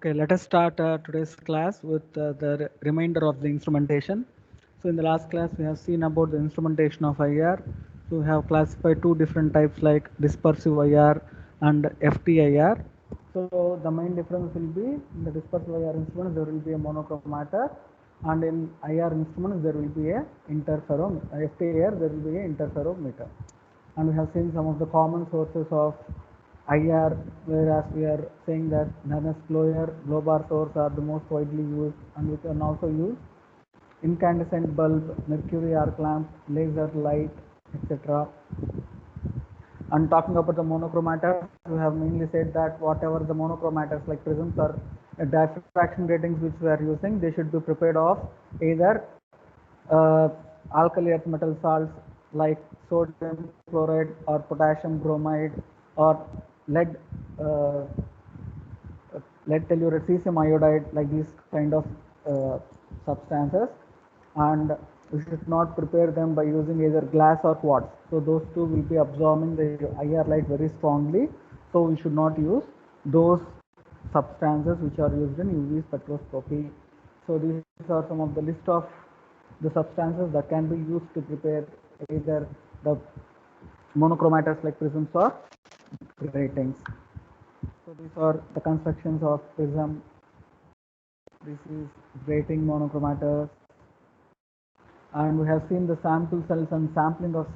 Okay, let us start today's class with the remainder of the instrumentation. So in the last class, we have seen about the instrumentation of IR. So we have classified two different types like dispersive IR and FTIR. So the main difference will be in the dispersive IR instruments, there will be a monochromator, and in IR instruments, there will be a FTIR, there will be a interferometer. And we have seen some of the common sources of IR, whereas we are saying that Nernst Floyer, Globar source are the most widely used, and we can also use incandescent bulb, mercury arc lamp, laser light, etc. And talking about the monochromators, we have mainly said that whatever the monochromators like prisms or diffraction gratings which we are using, they should be prepared of either uh, alkali earth metal salts like sodium chloride or potassium bromide or lead uh, lead tellurate cesium iodide, like these kind of uh, substances, and we should not prepare them by using either glass or quartz. So those two will be absorbing the IR light very strongly, so we should not use those substances which are used in UV spectroscopy. So these are some of the list of the substances that can be used to prepare either the monochromators like prisms or gratings. So these are the constructions of prism. This is grating monochromators, and we have seen the sample cells and sampling of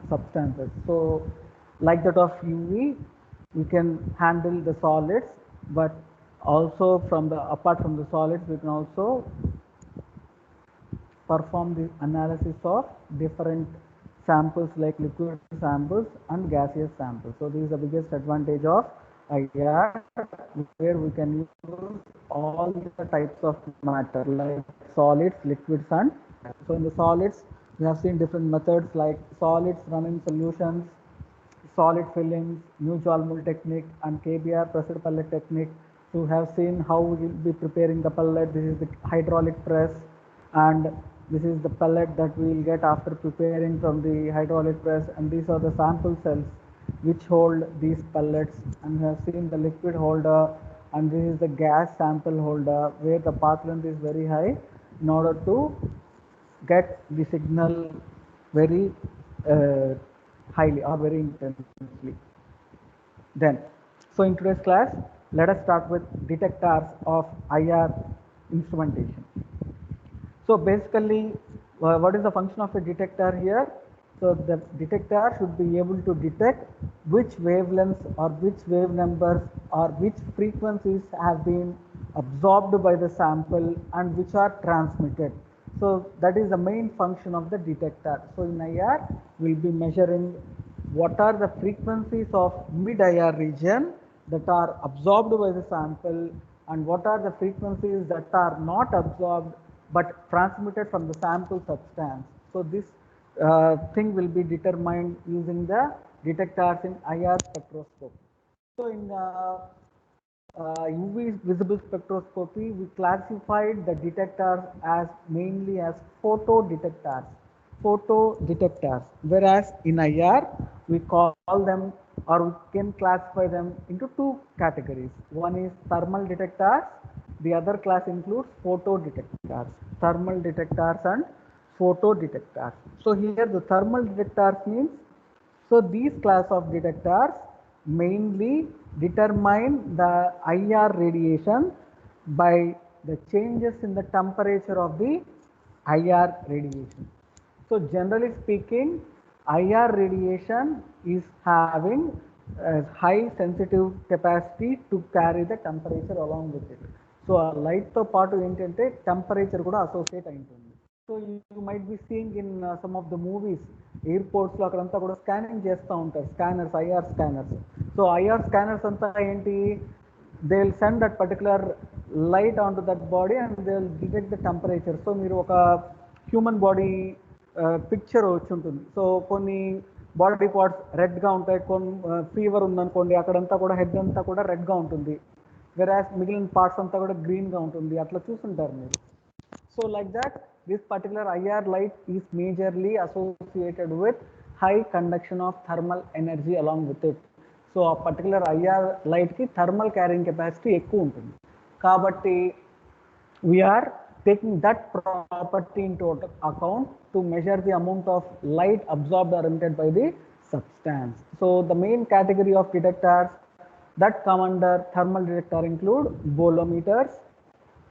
substances. So like that of UV, we can handle the solids, but also apart from the solids, we can also perform the analysis of different samples like liquid samples and gaseous samples. So this is the biggest advantage of IR, where we can use all the types of matter like solids, liquids, and so in the solids we have seen different methods like solids run in solutions, solid films, New-Jalmul technique, and KBR pressed pellet technique. To have seen how we will be preparing the pellet. This is the hydraulic press, and this is the pellet that we will get after preparing from the hydraulic press, and these are the sample cells which hold these pellets. And we have seen the liquid holder, and this is the gas sample holder where the path length is very high in order to get the signal very uh, highly or very intensely. Then, so in today's class, let us start with detectors of IR instrumentation. So basically, what is the function of a detector here? So the detector should be able to detect which wavelengths or which wave numbers or which frequencies have been absorbed by the sample and which are transmitted. So that is the main function of the detector. So in IR, we will be measuring what are the frequencies of mid-IR region that are absorbed by the sample and what are the frequencies that are not absorbed but transmitted from the sample substance. So this thing will be determined using the detectors in IR spectroscopy. So in UV visible spectroscopy, we classified the detectors as mainly as photo detectors, whereas in IR we call them, or we can classify them into two categories. One is thermal detectors, the other class includes photo detectors, thermal detectors and photo detectors. So here the thermal detectors means, so these class of detectors mainly determine the IR radiation by the changes in the temperature of the IR radiation. So generally speaking, IR radiation is having a high sensitive capacity to carry the temperature along with it. So ఆ లైట్తో పాటు ఏంటంటే temperature కూడా associate అయి ఉంటుంది. So you might be seeing in some of the movies, ఎయిర్పోర్ట్స్లో అక్కడంతా కూడా స్కానింగ్ చేస్తూ ఉంటారు, scanners, IR scanners. So IR scanners అంతా ఏంటి, they will send that particular light on to that body and they will detect the temperature. So మీరు ఒక human body picture వచ్చి ఉంటుంది. సో కొన్ని బాడీ పార్ట్స్ రెడ్గా ఉంటాయి, కొన్ని ఫీవర్ ఉందనుకోండి అక్కడంతా కూడా హెడ్ అంతా కూడా రెడ్గా ఉంటుంది, వెరాస్ మిగిలిన పార్ట్స్ అంతా కూడా గ్రీన్గా ఉంటుంది, అట్లా చూస్తుంటారు మీరు. So like that this particular IR light is majorly associated with high conduction of thermal energy along with it. So ఆ పర్టికులర్ ఐఆర్ లైట్కి థర్మల్ క్యారింగ్ కెపాసిటీ ఎక్కువ ఉంటుంది. కాబట్టి we are taking that property into account to measure the amount of light absorbed or emitted by the substance. So the main category of detectors that come under thermal detector include bolometers,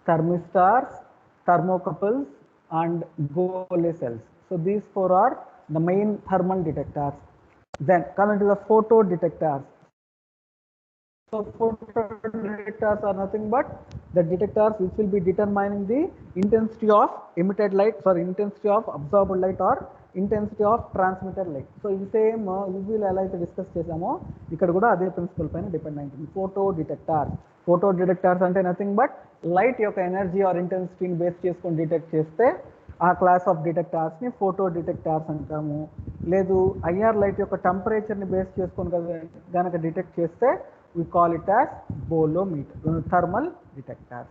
thermistors, thermocouples and Gole cells. So these four are the main thermal detectors. Then coming to the photo detectors. So photo detectors are nothing but the detectors which will be determining the intensity of emitted light, intensity of absorbed light or intensity of transmitted light. So in same UV ఎలా అయితే discuss చేసామో ఇక్కడ కూడా అదే principal పైన depend అయింది. Photo detectors అంటే nothing but light యొక్క ఎనర్జీ ఆర్ ఇంటెన్సిటీని బేస్ చేసుకొని డిటెక్ట్ చేస్తే ఆ క్లాస్ ఆఫ్ డిటెక్టర్స్ని ఫోటో డిటెక్టర్స్ అంటాము. లేదు ఐఆర్ లైట్ యొక్క టెంపరేచర్ని బేస్ చేసుకొని కనుక డిటెక్ట్ చేస్తే we call it as bolometer, thermal detectors.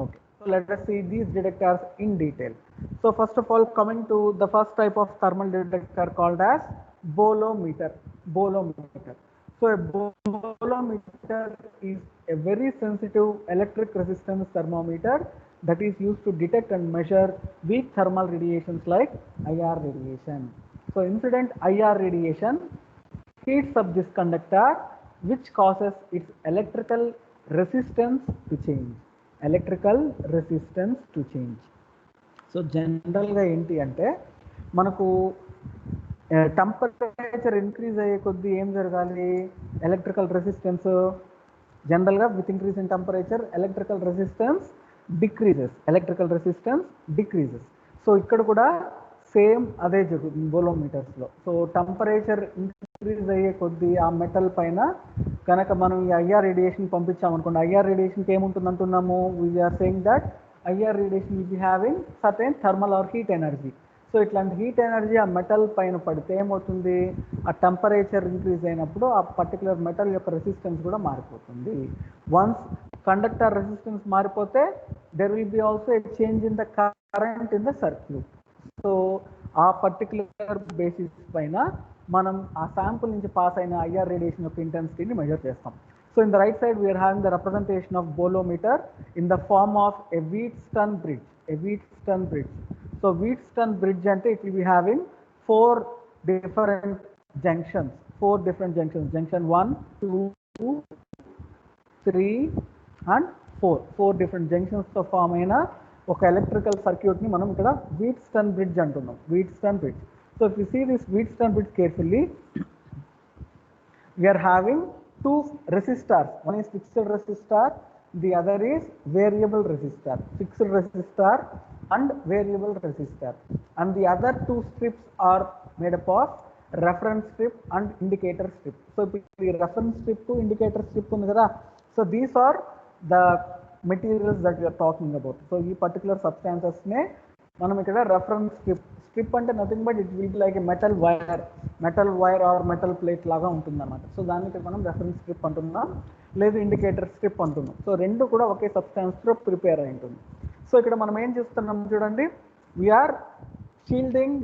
Okay, so let us see these detectors in detail. So first of all, coming to the first type of thermal detector called as bolometer. So a bolometer is a very sensitive electric resistance thermometer that is used to detect and measure weak thermal radiations like IR radiation. So incident IR radiation heats up this conductor which causes its electrical resistance to change. So జనరల్గా ఏంటి అంటే మనకు temperature increase అయ్యే కొద్దీ ఏం జరగాలి, electrical resistance జనరల్గా with increase in temperature electrical resistance decreases. So ఇక్కడ కూడా సేమ్ అదే జరుగుతుంది బోలోమీటర్స్లో. సో టెంపరేచర్ ఇంక్రీజ్ అయ్యే కొద్దీ ఆ మెటల్ పైన కనుక మనం ఈ ఐఆర్ రేడియేషన్ పంపించామనుకోండి, ఐఆర్ రేడియేషన్కి ఏముంటుంది అంటున్నాము, we're saying that IR radiation will be having certain thermal or heat energy. So ఇట్లాంటి హీట్ ఎనర్జీ ఆ మెటల్ పైన పడితే ఏమవుతుంది, ఆ టెంపరేచర్ ఇంక్రీజ్ అయినప్పుడు ఆ పర్టికులర్ మెటల్ యొక్క రెసిస్టెన్స్ కూడా మారిపోతుంది. వన్స్ కండక్టర్ రెసిస్టెన్స్ మారిపోతే there will be also a change in the current in the circuit. So ఆ పర్టికులర్ బేసిస్ పైన మనం ఆ శాంపుల్ నుంచి పాస్ అయిన ఐఆర్ రేడియేషన్ యొక్క ఇంటెన్సిటీని మెజర్ చేస్తాం. So in the right side we're having the representation of bolometer in the form of a Wheatstone bridge. So Wheatstone bridge అంటే it will be having four different junctions, junction 1, 2, 3 and 4 different జంక్షన్స్తో form అయిన ఒక electrical సర్క్యూట్ని మనం ఇక్కడ Wheatstone bridge అంటున్నాం. So if you see this Wheatstone bridge carefully, we are having two resistors. One is fixed resistor, the other is variable resistor. Fixed resistor and variable resistor. And the other two strips are made up of reference strip and indicator strip. So the reference strip to indicator strip ఉంది కదా, so these are the materials that we are talking about. So ఈ particular substances నే మనం ఇక్కడ reference strip అంటే nothing but it will be like a metal wire are metal plate లాగా ఉంటుంది అనమాట. సో దానికి మనం రెఫరెన్స్ స్ట్రిప్ అంటున్నాం, లేదు ఇండికేటర్ స్ట్రిప్ అంటున్నాం. సో రెండు కూడా ఒకే సబ్స్టాన్స్లో ప్రిపేర్ అయి ఉంటుంది. సో ఇక్కడ మనం ఏం చేస్తున్నాం చూడండి, we're shielding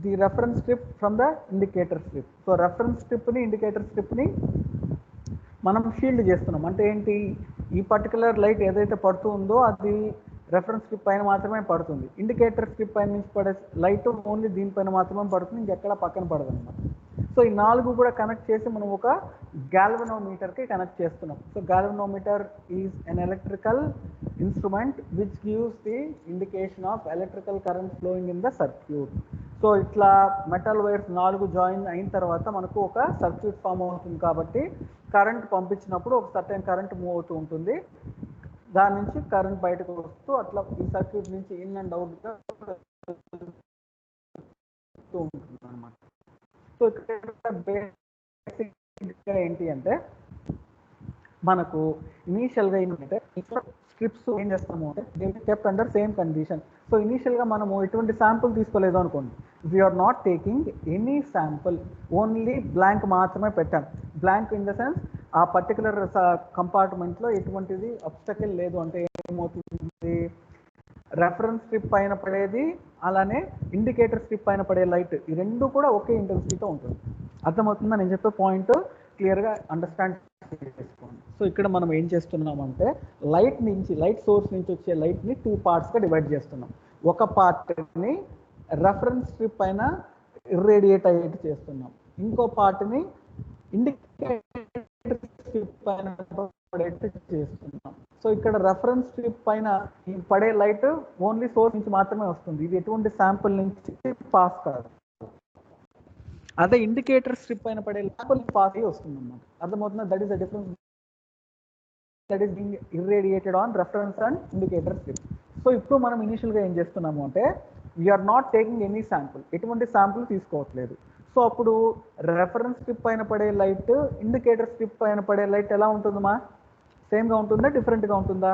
the reference strip from the indicator strip. So reference స్ట్రిప్ని ఇండికేటర్ స్ట్రిప్ని మనం షీల్డ్ చేస్తున్నాం. అంటే ఏంటి, ఈ పర్టికులర్ లైట్ ఏదైతే పడుతూ ఉందో అది రెఫరెన్స్ స్ట్రిప్ పైన మాత్రమే పడుతుంది. ఇండికేటర్ స్ట్రిప్ పైన నుంచి పడే లైట్ ఓన్లీ దీనిపైన మాత్రమే పడుతుంది, ఇంకెక్కడ పక్కన పడదు అనమాట. సో ఈ నాలుగు కూడా కనెక్ట్ చేసి మనం ఒక గాల్వనోమీటర్కి కనెక్ట్ చేస్తున్నాం. So galvanometer is an electrical instrument which gives the indication of electrical current flowing in the circuit. So ఇట్లా మెటల్ వైర్స్ 4 జాయిన్ అయిన తర్వాత మనకు ఒక సర్క్యూట్ ఫామ్ అవుతుంది. కాబట్టి కరెంట్ పంపించినప్పుడు ఒక సర్టెన్ కరెంట్ మూవ్ అవుతూ ఉంటుంది, దాని నుంచి కరెంట్ బయటకు వస్తూ అట్లా ఈ సర్క్యూట్ నుంచి ఇన్ అండ్ అవుట్గా ఉంటుంది అనమాట. సో ఇక్కడ బేసిక్గా ఏంటి అంటే మనకు ఇనీషియల్గా ఏంటంటే స్ట్రిప్స్ ఏం చేస్తాము అంటే kept under same condition. So ఇనీషియల్గా మనము ఎటువంటి శాంపుల్ తీసుకోలేదు అనుకోండి, we're not taking any sample, only blank మాత్రమే పెట్టాం. బ్లాంక్ ఇన్ ద సెన్స్ ఆ పర్టికులర్ కంపార్ట్మెంట్లో ఎటువంటిది అబ్స్టకిల్ లేదు అంటే ఏమవుతుంది, రెఫరెన్స్ స్ట్రిప్ పైన పడేది అలానే ఇండికేటర్ స్ట్రిప్ పైన పడే లైట్ ఈ రెండు కూడా ఒకే ఇంటెన్సిటీతో ఉంటుంది. అర్థమవుతుందా నేను చెప్పే పాయింట్? క్లియర్గా అండర్స్టాండ్ చేసుకోండి. సో ఇక్కడ మనం ఏం చేస్తున్నామంటే లైట్ సోర్స్ నుంచి వచ్చే లైట్ని 2 పార్ట్స్గా డివైడ్ చేస్తున్నాం. ఒక పార్ట్ని రెఫరెన్స్ స్ట్రిప్ పైన ఇర్రేడియేట్ అయ్యేట్టు చేస్తున్నాం, ఇంకో పార్ట్ని ఇండికేటర్ స్ట్రిప్ పైన పడేట్టు చేస్తున్నాం. సో ఇక్కడ రెఫరెన్స్ స్ట్రిప్ పైన పడే లైట్ ఓన్లీ సోర్స్ నుంచి మాత్రమే వస్తుంది, ఇది ఎటువంటి శాంపుల్ నుంచి పాస్ కాదు. అదే ఇండికేటర్ స్ట్రిప్ పైన పడే శాంపుల్ పాస్ అయ్యి వస్తుంది అన్నమాట. అర్థమవుతుందా? That is the difference that is being irradiated on reference and indicator strip. So ఇప్పుడు మనం ఇనిషియల్గా ఏం చేస్తున్నాము అంటే we're not taking any sample, ఎటువంటి శాంపుల్ తీసుకోవట్లేదు. సో అప్పుడు రెఫరెన్స్ స్ట్రిప్ పైన పడే లైట్ ఇండికేటర్ స్ట్రిప్ పైన పడే లైట్ ఎలా ఉంటుందమ్మా? సేమ్గా ఉంటుందా, డిఫరెంట్గా ఉంటుందా?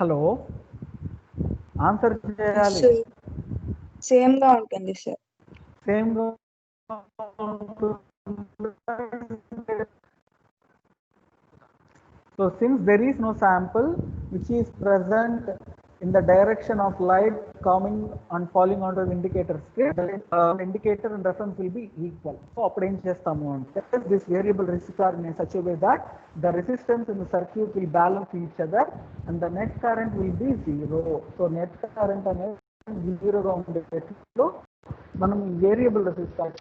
హలో, ఆన్సర్ చేయాలి. సేమ్గా ఉంటుంది sir. సేమ్గా. So since there is no sample which is present in the direction of light coming and falling onto the indicator strip, the indicator and reference will be equal. So appudu em chestamu ante this variable resistor in such a way that the resistance in the circuit will balance each other and the net current will be 0. So net current అనేది 0 గా ఉండేటట్లు మనం variable resistor.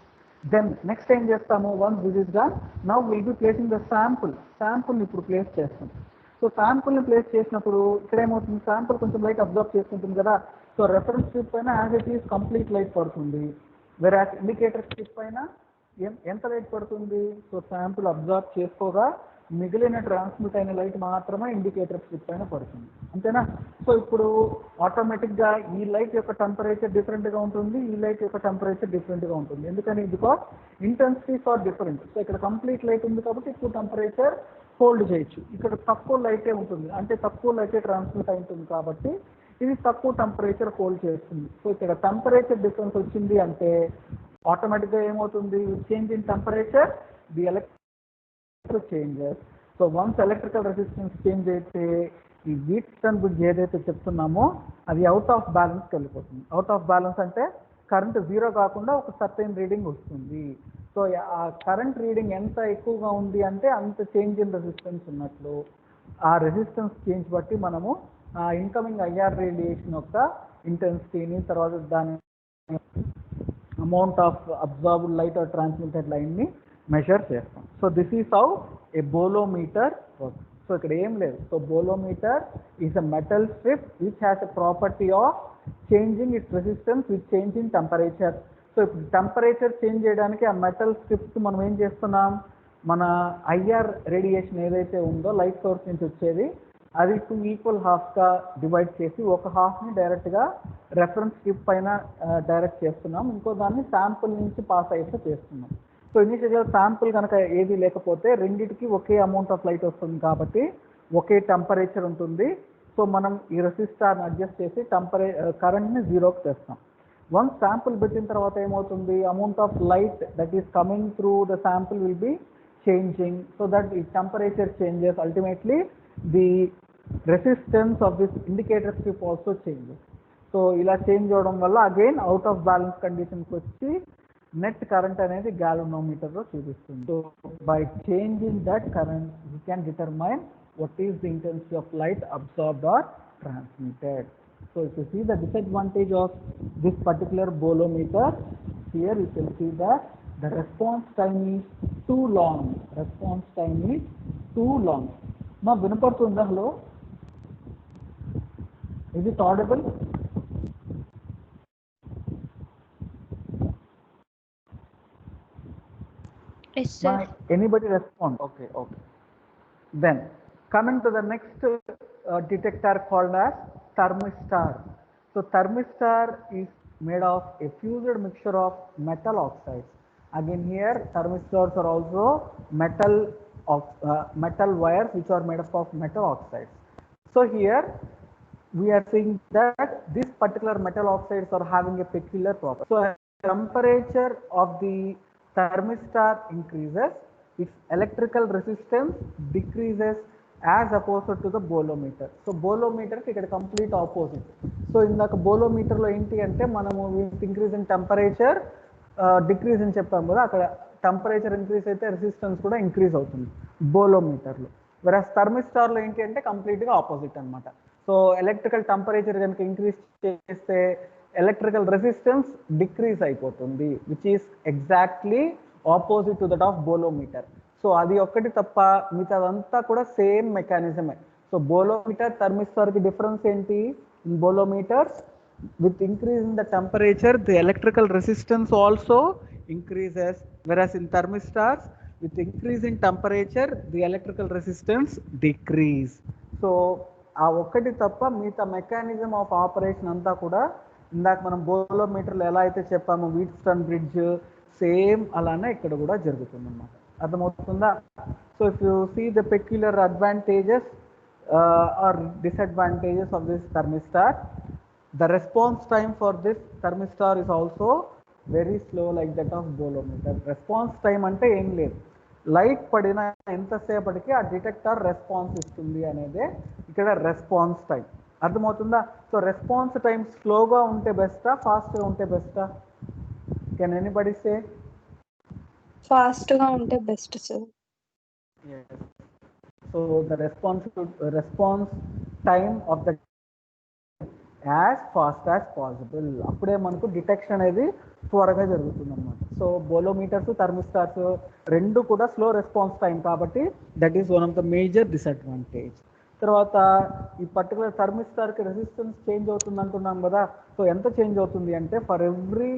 Then next ఏం చేస్తాము, once this is done, now will be placing the శాంపుల్ని ఇప్పుడు place చేస్తాం. So శాంపుల్ని place చేసినప్పుడు ఇక్కడ ఏమవుతుంది, శాంపుల్ కొంచెం లైట్ అబ్జర్వ్ చేసుకుంటుంది కదా. సో రెఫరెన్స్ స్ట్రిప్ పైన as it is complete light పడుతుంది, వేరే ఇండికేటర్ స్ట్రిప్ పైన ఎంత లైట్ పడుతుంది. సో శాంపుల్ అబ్జర్వ్ చేసుకోగా మిగిలిన ట్రాన్స్మిట్ అయిన లైట్ మాత్రమే ఇండికేటర్ స్ట్రిప్ పైన పడుతుంది, అంతేనా? సో ఇప్పుడు ఆటోమేటిక్గా ఈ లైట్ యొక్క టెంపరేచర్ డిఫరెంట్గా ఉంటుంది, ఈ లైట్ యొక్క టెంపరేచర్ డిఫరెంట్గా ఉంటుంది. ఎందుకని? Because intensities are different. So ఇక్కడ కంప్లీట్ లైట్ ఉంది కాబట్టి ఎక్కువ టెంపరేచర్ హోల్డ్ చేయొచ్చు, ఇక్కడ తక్కువ లైటే ఉంటుంది అంటే తక్కువ లైటే ట్రాన్స్మిట్ అయి ఉంటుంది కాబట్టి ఇది తక్కువ టెంపరేచర్ హోల్డ్ చేస్తుంది. సో ఇక్కడ టెంపరేచర్ డిఫరెన్స్ వచ్చింది అంటే ఆటోమేటిక్గా ఏమవుతుంది, change in temperature the electric changes. So once electrical resistance change అయితే ఈ వీట్స్టన్ బ్రిడ్జ్ ఏదైతే చెప్తున్నామో అది అవుట్ ఆఫ్ బ్యాలెన్స్కి వెళ్ళిపోతుంది. అవుట్ ఆఫ్ బ్యాలెన్స్ అంటే కరెంట్ 0 కాకుండా ఒక సర్టెన్ రీడింగ్ వస్తుంది. సో ఆ కరెంట్ రీడింగ్ ఎంత ఎక్కువగా ఉంది అంటే అంత చేంజ్ ఇన్ రెసిస్టెన్స్ ఉన్నట్లు. ఆ రెసిస్టెన్స్ చేంజ్ బట్టి మనము ఆ ఇన్కమింగ్ ఐఆర్ రేడియేషన్ యొక్క ఇంటెన్సిటీని, తర్వాత దాని amount of absorbed light or transmitted లైన్ని మెజర్ చేస్తాం. So this is how a bolometer works. So ఇక్కడ ఏం లేదు. So bolometer is a metal strip which has a property of changing its resistance with change in temperature. So ఇప్పుడు temperature change చేయడానికి ఆ metal strips మనం ఏం చేస్తున్నాం, మన ఐఆర్ రేడియేషన్ ఏదైతే ఉందో లైట్ సోర్స్ నుంచి వచ్చేది అది 2 ఈక్వల్ హాఫ్గా డివైడ్ చేసి ఒక హాఫ్ని డైరెక్ట్గా రెఫరెన్స్ స్ట్రిప్ పైన డైరెక్ట్ చేస్తున్నాం, ఇంకో దాన్ని శాంపుల్ నుంచి పాస్ అయితే చేస్తున్నాం. సో ఇనిషియల్గా శాంపుల్ కనుక ఏది లేకపోతే రెండింటికి ఒకే అమౌంట్ ఆఫ్ లైట్ వస్తుంది కాబట్టి ఒకే టెంపరేచర్ ఉంటుంది. సో మనం ఈ రెసిస్టార్ని అడ్జస్ట్ చేసి కరెంట్ని 0కి తెస్తాం. వన్స్ శాంపుల్ పెట్టిన తర్వాత ఏమవుతుంది, amount of light that is coming through the sample will be changing. So that ఈ temperature changes, ultimately the resistance of this indicator strip also changes. So ఇలా చేంజ్ అవ్వడం వల్ల అగైన్ అవుట్ ఆఫ్ బ్యాలెన్స్ కండిషన్కి వచ్చి net current అనేది గ్యాలనోమీటర్లో చూపిస్తుంది. So by changing that current you can determine what is the intensity of light absorbed or transmitted. So if you see the disadvantage of this particular bolometer, here you can see that the response time is too long. Response time is too long. Ma vinapadtunda? Hello, is it audible? Yes sir. Anybody respond? Okay. Then coming to the next detector called as thermistor. So thermistor is made of a fused mixture of metal oxides. Again here thermistors are also metal wires which are made up of metal oxides. So here we are seeing that this particular metal oxides are having a peculiar property. So temperature of the thermistor increases, its electrical resistance decreases as opposite to the bolometer. So బోలోమీటర్కి ఇక్కడ complete opposite. So ఇందాక బోలోమీటర్లో ఏంటి అంటే మనము with increase in temperature decrease అని చెప్పాం కదా, అక్కడ టెంపరేచర్ ఇంక్రీజ్ అయితే రెసిస్టెన్స్ కూడా ఇంక్రీజ్ అవుతుంది బోలోమీటర్లో. వెరాస్ థర్మిస్టార్లో ఏంటి అంటే కంప్లీట్గా ఆపోజిట్ అనమాట. సో ఎలక్ట్రికల్ టెంపరేచర్ కనుక ఇంక్రీజ్ చేస్తే ఎలక్ట్రికల్ రెసిస్టెన్స్ డిక్రీజ్ అయిపోతుంది, which is exactly opposite to that of bolometer. So అది ఒక్కటి తప్ప మిగతాదంతా కూడా సేమ్ మెకానిజమే. సో బోలోమీటర్ థర్మిస్టార్కి డిఫరెన్స్ ఏంటి? In bolometers with increase in the temperature the electrical resistance also increases, whereas in thermistors with increase in temperature the electrical resistance decrease. So ఆ ఒక్కటి తప్ప మిగతా మెకానిజం ఆఫ్ ఆపరేషన్ అంతా కూడా ఇందాక మనం బోలోమీటర్లో ఎలా అయితే చెప్పామో వీట్స్టన్ బ్రిడ్జ్ సేమ్ అలానే ఇక్కడ కూడా జరుగుతుంది అన్నమాట. అర్థమవుతుందా? So if you see the peculiar advantages or disadvantages of this thermistor, the response time for this thermistor is also very slow like that of bolometer. Response time అంటే ఏం లేదు, light పడిన ఎంతసేపటికి ఆ డిటెక్టర్ రెస్పాన్స్ ఇస్తుంది అనేదే ఇక్కడ response time. అర్థమవుతుందా? సో రెస్పాన్స్ టైం స్లోగా ఉంటే బెస్టా, ఫాస్ట్గా ఉంటే బెస్టా? కెన్ ఎనీబడి సే? ఫాస్ట్గా ఉంటే best sir. So the response time of the as fast as possible, అప్పుడే మనకు డిటెక్షన్ అనేది త్వరగా జరుగుతుంది అన్నమాట. సో బోలోమీటర్స్ థర్మిస్టార్స్ రెండు కూడా స్లో రెస్పాన్స్ టైం కాబట్టి that is one of the major disadvantage. తర్వాత ఈ పర్టికులర్ థర్మిస్టార్కి రెసిస్టెన్స్ చేంజ్ అవుతుంది అంటున్నాం కదా. సో ఎంత చేంజ్ అవుతుంది అంటే for every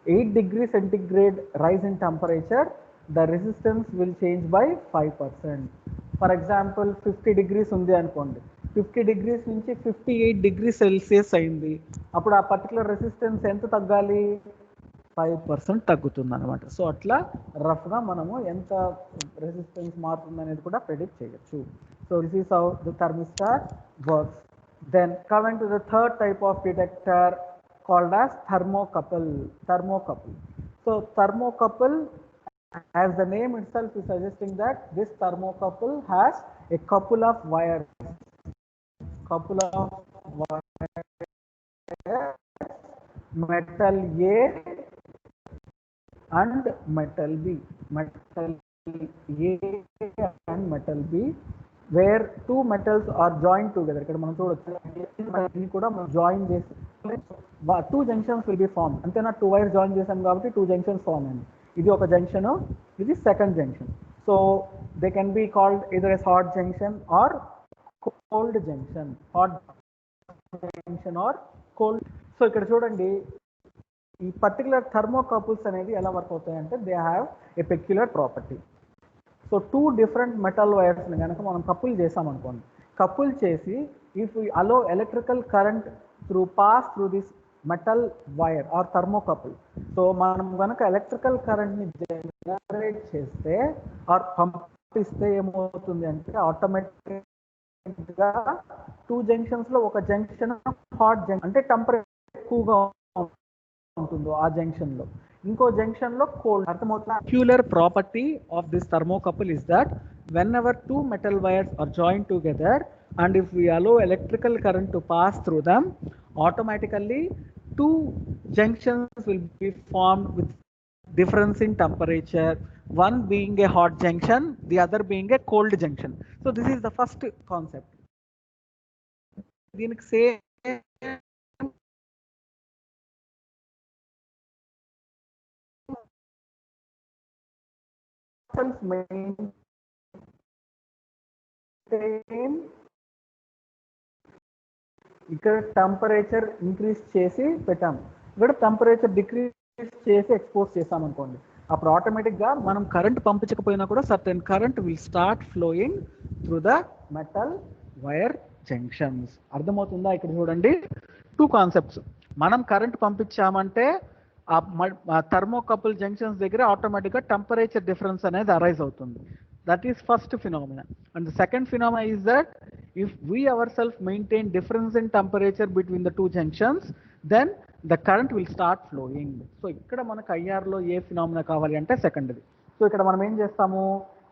8 degrees centigrade rise in temperature the resistance will change by 5%. For example 50 degrees ఉంది అనుకోండి, 50 degrees నుంచి 58 degrees Celsius అయింది, అప్పుడు ఆ పర్టికులర్ రెసిస్టెన్స్ ఎంత తగ్గాలి? 5% తగ్గుతుంది అనమాట. సో అట్లా రఫ్గా మనము ఎంత రెసిస్టెన్స్ మారుతుంది అనేది కూడా ప్రెడిక్ట్ చేయొచ్చు. So this is how the thermistor works. Then coming to the third type of detector called as thermocouple. So thermocouple, as the name itself is suggesting that this thermocouple has a couple of wires, metal A and metal B, where two metals are joined together. ఇక్కడ మనం చూడొచ్చు కూడా మనం join చేసి two junctions will be formed. అంతేనా? 2 wires join చేసాం కాబట్టి 2 junctions form అయింది. ఇది ఒక జంక్షన్, ఇది second junction. So they can be called either as hot junction or cold junction, or cold. So ఇక్కడ చూడండి ఈ పర్టికులర్ థర్మోకపుల్స్ అనేది ఎలా వర్క్ అవుతాయంటే they have a peculiar property. So 2 different metal వైర్స్ని కనుక మనం కపుల్ చేసామనుకోండి, కపుల్ చేసి if we allow electrical current pass through this metal wire or thermocouple, so మనం కనుక ఎలక్ట్రికల్ కరెంట్ని జనరేట్ చేస్తే ఆర్ పంపిస్తే ఏమవుతుంది అంటే ఆటోమేటిక్గా 2 జంక్షన్స్లో ఒక జంక్షన్ హాట్ జంక్షన్ అంటే టెంపరేచర్ ఎక్కువగా ఉంటుందో ఆ జంక్షన్లో, ఇంకో జంక్షన్లో కోల్డ్. అర్థమవుతుంది? Peculiar property of this thermocouple is that whenever 2 metal wires are joined together and if we allow electrical current to pass through them, automatically 2 junctions will be formed with difference in temperature, one being a hot junction, the other being a cold junction. So this is the first concept. దీనికి same ఇక్కడ temperature increase చేసి పెట్టాం, ఇక్కడ temperature decrease చేసి expose చేసాం అనుకోండి, అప్పుడు ఆటోమేటిక్గా మనం కరెంట్ పంపించకపోయినా కూడా certain current will start flowing through the metal wire junctions. అర్థమవుతుందా? ఇక్కడ చూడండి 2 కాన్సెప్ట్స్. మనం కరెంట్ పంపించామంటే ఆ థర్మోకపుల్ జంక్షన్స్ దగ్గర ఆటోమేటిక్గా టెంపరేచర్ డిఫరెన్స్ అనేది అరైజ్ అవుతుంది. That is first phenomena. And the second phenomena is that if we ourselves maintain difference in temperature between the 2 junctions, then the current will start flowing. So ikkada manaku IR lo A phenomena కావాలి అంటే సెకండ్ది. So ఇక్కడ మనం ఏం చేస్తాము,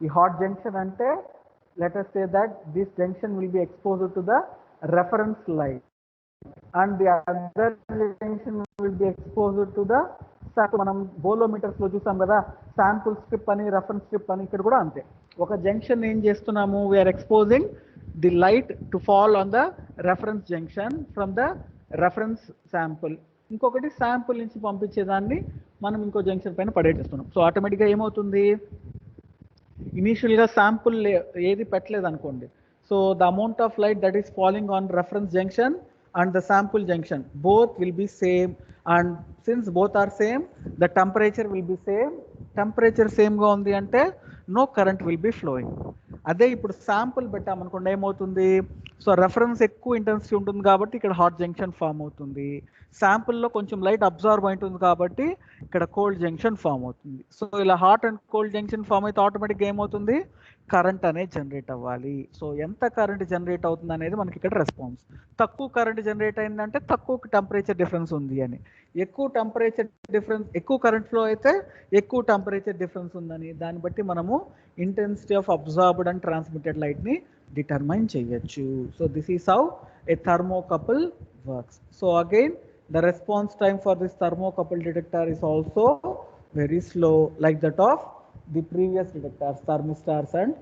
ఈ hot junction అంటే let us say that this junction will be exposed to the reference light and the other junction will be exposed to the sample. మనం బోలోమీటర్స్ లో చూసాం కదా, శాంపుల్ స్ట్రిప్ అని రెఫరెన్స్ స్ట్రిప్ అని. ఇక్కడ కూడా అంతే, ఒక జంక్షన్ ఏం చేస్తున్నాము, we're exposing the light to fall on the reference junction from the reference sample. ఇంకొకటి శాంపుల్ నుంచి పంపించేదాన్ని మనం ఇంకో జంక్షన్ పైన పడేస్తున్నాం. సో ఆటోమేటిక్గా ఏమవుతుంది, ఇనీషియల్గా శాంపుల్ ఏది పెట్టలేదు అనుకోండి, so the amount of light that is falling on reference junction and the sample junction both will be same, and since both are same the temperature will be same. Temperature same గా ఉంది అంటే no current will be flowing. అదే ఇప్పుడు sample పెట్టామనుకోండి ఏమవుతుంది, so reference ఎక్కువ intensity ఉంటుంది కాబట్టి ఇక్కడ హాట్ జంక్షన్ ఫామ్ అవుతుంది, శాంపుల్లో కొంచెం లైట్ అబ్జార్బ్ అవుతుంది కాబట్టి ఇక్కడ కోల్డ్ జంక్షన్ ఫామ్ అవుతుంది. సో ఇలా hot and cold junction form అయితే ఆటోమేటిక్గా ఏమవుతుంది, కరెంట్ అనేది జనరేట్ అవ్వాలి. సో ఎంత కరెంట్ జనరేట్ అవుతుంది అనేది మనకి ఇక్కడ రెస్పాన్స్. తక్కువ కరెంట్ జనరేట్ అయిందంటే తక్కువ టెంపరేచర్ డిఫరెన్స్ ఉంది అని, ఎక్కువ టెంపరేచర్ డిఫరెన్స్ ఎక్కువ కరెంట్ ఫ్లో అయితే ఎక్కువ టెంపరేచర్ డిఫరెన్స్ ఉందని, దాన్ని బట్టి మనము intensity of absorbed and transmitted light ని డిటర్మైన్ చేయొచ్చు. So this is how A thermocouple works. So again the response time for this thermocouple detector is also very slow, like that of the previous detectors, thermistors and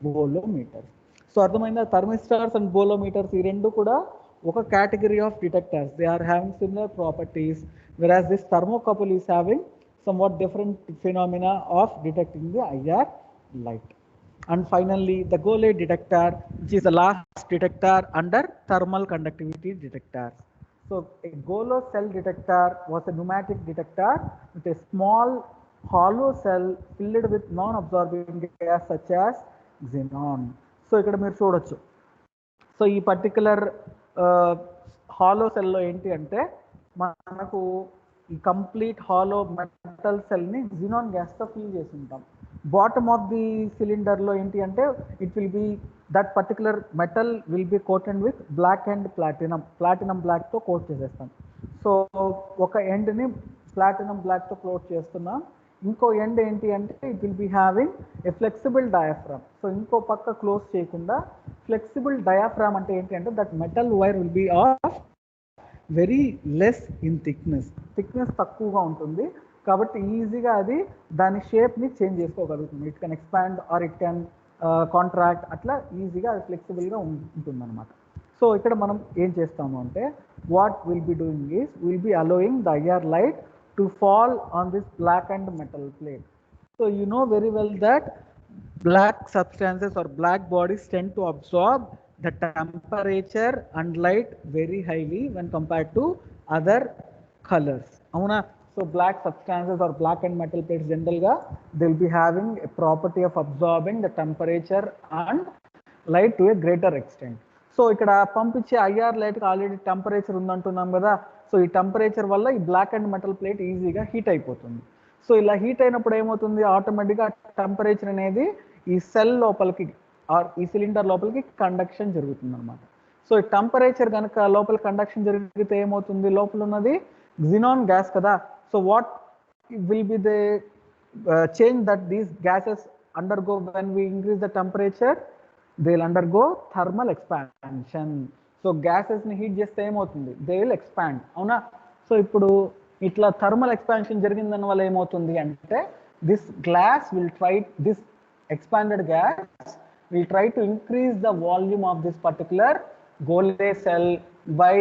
bolometers. So అర్థమైందా, thermistors and bolometers ఈ రెండు కూడా ఒక category of detectors. They are having similar properties, whereas this thermocouple is having somewhat different phenomena of detecting the IR light. And finally the Golay detector, which is the last detector under thermal conductivity detectors. So a Golo cell detector was a pneumatic detector with a small hollow cell filled with non-absorbing gas such as xenon. So ikkada meer చూడొచ్చు, so ఈ particular hollow సెల్లో ఏంటి అంటే మనకు ఈ complete hollow metal సెల్ని xenon గ్యాస్తో fill చేసి ఉంటాం. బాటమ్ ఆఫ్ ది సిలిండర్లో ఏంటి అంటే it will be that particular metal will be coated with black and platinum బ్లాక్తో కోట్ చేసేస్తాం. సో ఒక ఎండ్ని ప్లాటినం బ్లాక్తో కోట్ చేస్తున్నాం, ఇంకో ఎండ్ ఏంటి అంటే it will be having a flexible diaphragm. So ఇంకో పక్క క్లోజ్ చేయకుండా ఫ్లెక్సిబుల్ డయాఫ్రామ్ అంటే ఏంటి అంటే that metal wire will be of very less in thickness తక్కువగా ఉంటుంది కాబట్టి ఈజీగా అది దాని షేప్ని చేంజ్ చేసుకోగలుగుతుంది. It can expand or it can contract, అట్లా ఈజీగా అది ఫ్లెక్సిబుల్గా ఉంటుంది అనమాట. సో ఇక్కడ మనం ఏం చేస్తాము అంటే what will be doing is will be allowing the IR light to fall on this black and metal plate. So you know very well that black substances or black bodies tend to absorb the temperature and light very highly when compared to other colors. Avuna, so black substances or black and metal plates generally they will be having a property of absorbing the temperature and light to a greater extent. So ఇక్కడ పంపించే IR లైట్కి already temperature ఉందంటున్నాం కదా, so ఈ temperature వల్ల ఈ black and metal plate ఈజీగా heat అయిపోతుంది. So ఇలా heat అయినప్పుడు ఏమవుతుంది, ఆటోమేటిక్గా టెంపరేచర్ అనేది ఈ సెల్ లోపలికి ఆర్ ఈ సిలిండర్ లోపలికి కండక్షన్ జరుగుతుంది అనమాట. సో ఈ టెంపరేచర్ కనుక లోపల కండక్షన్ జరిగితే ఏమవుతుంది, లోపల ఉన్నది xenon గ్యాస్ కదా. So what will be the change that these gases undergo when we increase the temperature, they will undergo thermal expansion. So గ్యాసెస్ని హీట్ చేస్తే ఏమవుతుంది, దే విల్ ఎక్స్పాండ్, అవునా. సో ఇప్పుడు ఇట్లా థర్మల్ ఎక్స్పాన్షన్ జరిగిందని వల్ల ఏమవుతుంది అంటే this glass will try this expanded gas will try to increase the volume of this particular Golay cell by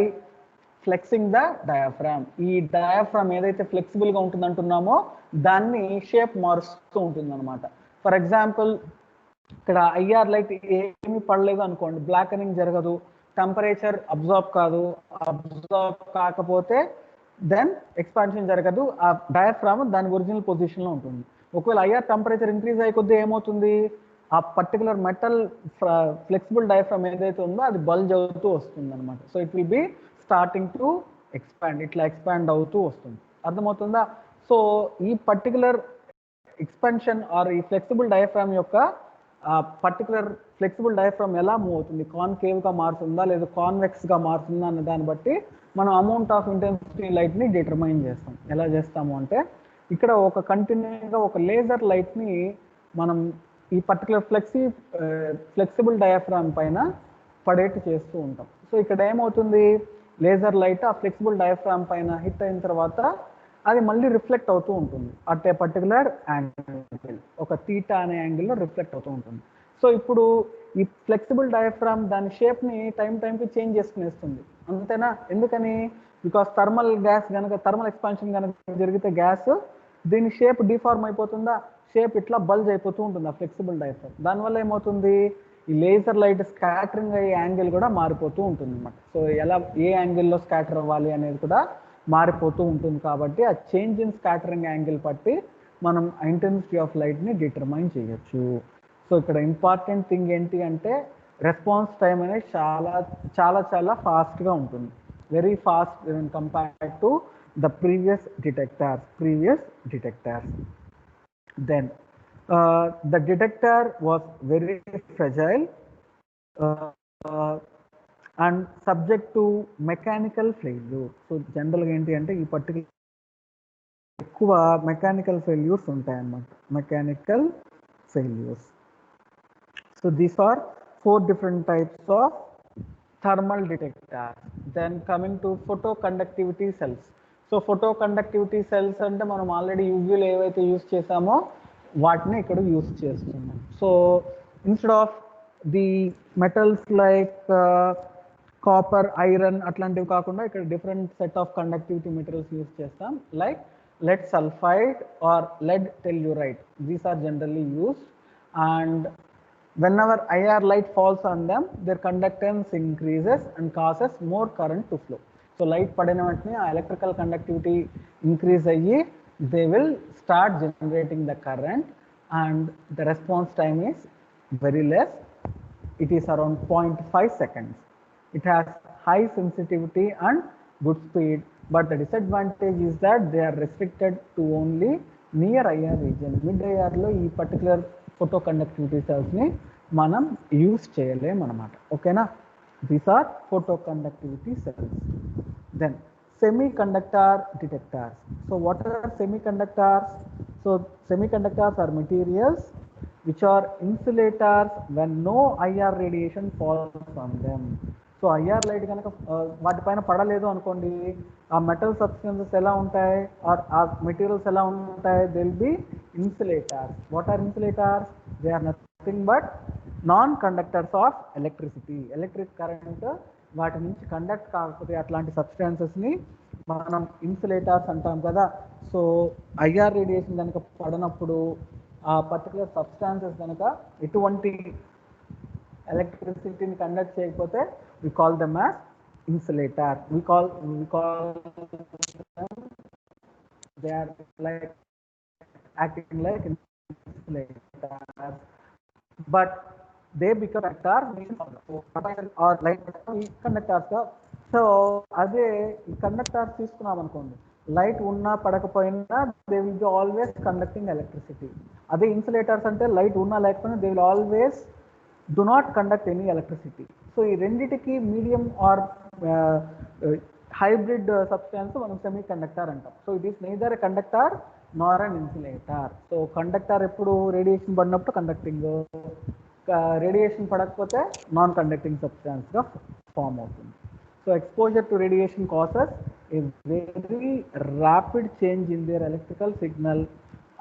flexing the diaphragm. ఈ డయాఫ్రామ్ ఏదైతే ఫ్లెక్సిబుల్ గా ఉంటుంది అంటున్నామో దాన్ని షేప్ మారుస్తూ ఉంటుంది అనమాట. ఫర్ ఎగ్జాంపుల్ ఇక్కడ ఐఆర్ లైట్ ఏమి పడలేదు అనుకోండి, బ్లాకనింగ్ జరగదు, టెంపరేచర్ అబ్జార్బ్ కాదు, అబ్జార్బ్ కాకపోతే దెన్ ఎక్స్పాన్షన్ జరగదు, ఆ డయాఫ్రామ్ దాని ఒరిజినల్ పొజిషన్ లో ఉంటుంది. ఒకవేళ ఐఆర్ టెంపరేచర్ ఇంక్రీజ్ అయ్యే కొద్దీ ఏమవుతుంది, ఆ పర్టికులర్ మెటల్ ఫ్లెక్సిబుల్ డయాఫ్రామ్ ఏదైతే ఉందో అది బల్జ్ అవుతూ వస్తుంది అనమాట. So it will B starting to expand, ఇట్లా ఎక్స్పాండ్ అవుతూ వస్తుంది, అర్థమవుతుందా. సో ఈ పర్టికులర్ ఎక్స్పాన్షన్ ఆర్ ఈ ఫ్లెక్సిబుల్ డయాఫ్రామ్ యొక్క పర్టికులర్ ఫ్లెక్సిబుల్ డయాఫ్రామ్ ఎలా మూవ్ అవుతుంది, కాన్కేవ్గా మారుతుందా లేదా కాన్వెక్స్గా మారుతుందా అన్న దాన్ని బట్టి మనం అమౌంట్ ఆఫ్ ఇంటెన్సిటీ లైట్ని డిటర్మైన్ చేస్తాం. ఎలా చేస్తాము అంటే ఇక్కడ ఒక కంటిన్యూగా ఒక లేజర్ లైట్ని మనం ఈ పర్టికులర్ ఫ్లెక్సిబుల్ డయాఫ్రామ్ పైన పడేట్టు చేస్తూ ఉంటాం. సో ఇక్కడ ఏమవుతుంది, లేజర్ లైట్ ఆ ఫ్లెక్సిబుల్ డయాఫ్రామ్ పైన హిట్ అయిన తర్వాత అది మళ్ళీ రిఫ్లెక్ట్ అవుతూ ఉంటుంది అట్ ఏ పర్టికులర్ యాంగిల్, ఒక తీటా అనే యాంగిల్లో రిఫ్లెక్ట్ అవుతూ ఉంటుంది. సో ఇప్పుడు ఈ ఫ్లెక్సిబుల్ డయాఫ్రామ్ దాని షేప్ని టైంకి చేంజ్ చేసుకునేస్తుంది, అంతేనా? ఎందుకని? బికాస్ థర్మల్ ఎక్స్పాన్షన్ కనుక జరిగితే గ్యాస్ దీని షేప్ డిఫార్మ్ అయిపోతుందా, షేప్ ఇట్లా బల్జ్ అయిపోతూ ఉంటుంది ఆ ఫ్లెక్సిబుల్ డయాఫ్రామ్. దానివల్ల ఏమవుతుంది, ఈ లేజర్ లైట్ స్కాటరింగ్ అయ్యే యాంగిల్ కూడా మారిపోతూ ఉంటుంది అన్నమాట. సో ఎలా ఏ యాంగిల్లో స్కాటర్ అవ్వాలి అనేది కూడా మారిపోతూ ఉంటుంది. కాబట్టి ఆ చేంజ్ ఇన్ స్కాటరింగ్ యాంగిల్ బట్టి మనం ఇంటెన్సిటీ ఆఫ్ లైట్ని డిటర్మైన్ చేయొచ్చు. సో ఇక్కడ ఇంపార్టెంట్ థింగ్ ఏంటి అంటే రెస్పాన్స్ టైం అనేది చాలా చాలా చాలా ఫాస్ట్గా ఉంటుంది, very fast compared to the previous detectors. Then the detector was very fragile and subject to mechanical failure. So general ఏంటి అంటే ఈ పర్టికులర్ ఎక్కువ మెకానికల్ ఫెయిల్యూర్స్ ఉంటాయి అన్నమాట, mechanical failures. So these are 4 different types of thermal detectors. Then coming to photoconductivity cells. So photoconductivity cells అంటే మనం already usual ఏవైతే use చేసామో వాటిని ఇక్కడ యూజ్ చేస్తున్నాం. So instead of the metals like copper, iron అట్లాంటివి కాకుండా ఇక్కడ different set of conductivity materials use చేస్తాం, like lead sulfide or lead telluride. These are generally used, and whenever IR light falls on them, their conductance increases and causes more current to flow. So light padina ventane aa electrical conductivity increase ayyi they will start generating the current, and the response time is very less. It is around 0.5 seconds. It has high sensitivity and good speed, but the disadvantage is that they are restricted to only near IR region. Mid IR lo ee particular photoconductivity cells ni manam use cheyalem anamata. Okay na? These are photoconductivity cells. Then semiconductor detectors. So what are semiconductors? So semiconductors are materials which are insulators when no IR radiation falls on them. So IR light కనుక వాటిపైన పడలేదు అనుకోండి, ఆ metal substances ఎలా ఉంటాయి are ఆ materials ఎలా ఉంటాయి, they will be insulators. What are insulators? They are nothing but non conductors of electricity. Electric current వాటి నుంచి కండక్ట్ కాకపోతే అట్లాంటి సబ్స్టెన్సెస్ని మనం ఇన్సులేటర్స్ అంటాం కదా. సో ఐఆర్ రేడియేషన్ కనుక పడినప్పుడు ఆ పర్టికులర్ సబ్స్టాన్సెస్ కనుక ఎటువంటి ఎలక్ట్రిసిటీని కండక్ట్ చేయకపోతే we call them as insulator. We call them, they are like acting like insulators, but they become conductors or like conductors. So అదే ఈ కండక్టర్స్ తీసుకున్నాం అనుకోండి, లైట్ ఉన్నా పడకపోయినా they will be always conducting electricity. అదే insulators అంటే light ఉన్నా లేకపోయినా they will always do not conduct any electricity. So ఈ రెండిటికి మీడియం ఆర్ హైబ్రిడ్ సబ్స్టాన్స్ మనం సెమీ కండక్టర్ అంటాం. So it is neither a conductor nor an insulator. So conductor ఎప్పుడు radiation పడినప్పుడు కండక్టింగ్, రేడియేషన్ పడకపోతే నాన్ కండక్టింగ్ సబ్స్టాన్స్గా form అవుతుంది. So exposure to radiation causes a very rapid change in their electrical signal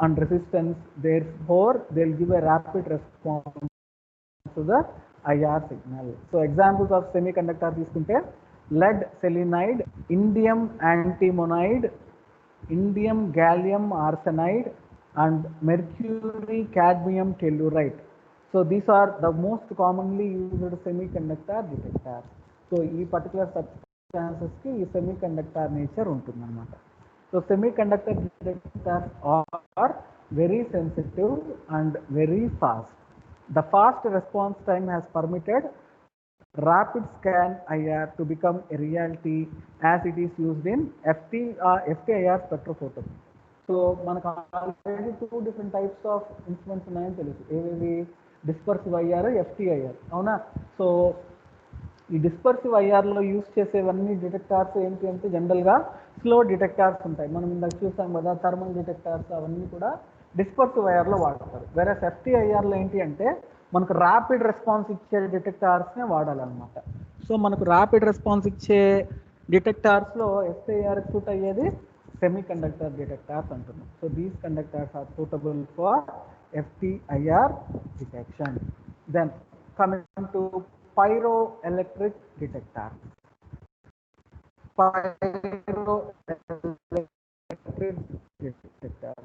and resistance, therefore they will give a rapid response to the IR signal. So examples of semiconductor తీసుకుంటే lead selenide, indium antimonide, indium gallium arsenide and mercury cadmium telluride. So these are the most commonly used semiconductor detectors. So ఈ particular substances కి ఈ semiconductor nature ఉంటుందన్నమాట. So semiconductor detectors are very sensitive and very fast. The fast response time has permitted rapid scan IR to become a reality as it is used in FTIR spectrophotometry. So మనకు already 2 different types of instruments ఉన్నాయని తెలుసు, ఏవేవి? Dispersive IR, ఎఫ్టిఐఆర్, అవునా? So ఈ dispersive ఐఆర్లో use చేసేవన్నీ డిటెక్టార్స్ ఏంటి అంటే జనరల్గా స్లో డిటెక్టార్స్ ఉంటాయి. మనం ఇందాక చూసాం కదా థర్మల్ డిటెక్టార్స్, అవన్నీ కూడా డిస్పర్సివ్ ఐఆర్లో వాడతారు. వేరే ఎఫ్టీఐఆర్లో ఏంటి అంటే మనకు ర్యాపిడ్ రెస్పాన్స్ ఇచ్చే డిటెక్టార్స్నే వాడాలన్నమాట. సో మనకు ర్యాపిడ్ రెస్పాన్స్ ఇచ్చే డిటెక్టార్స్లో ఎఫ్టీఐఆర్కి సూట్ అయ్యేది సెమీ కండక్టర్ డిటెక్టార్స్ అంటున్నాం. So these conductors are suitable for FTIR detection. Then coming to pyroelectric detector. Pyroelectric detector.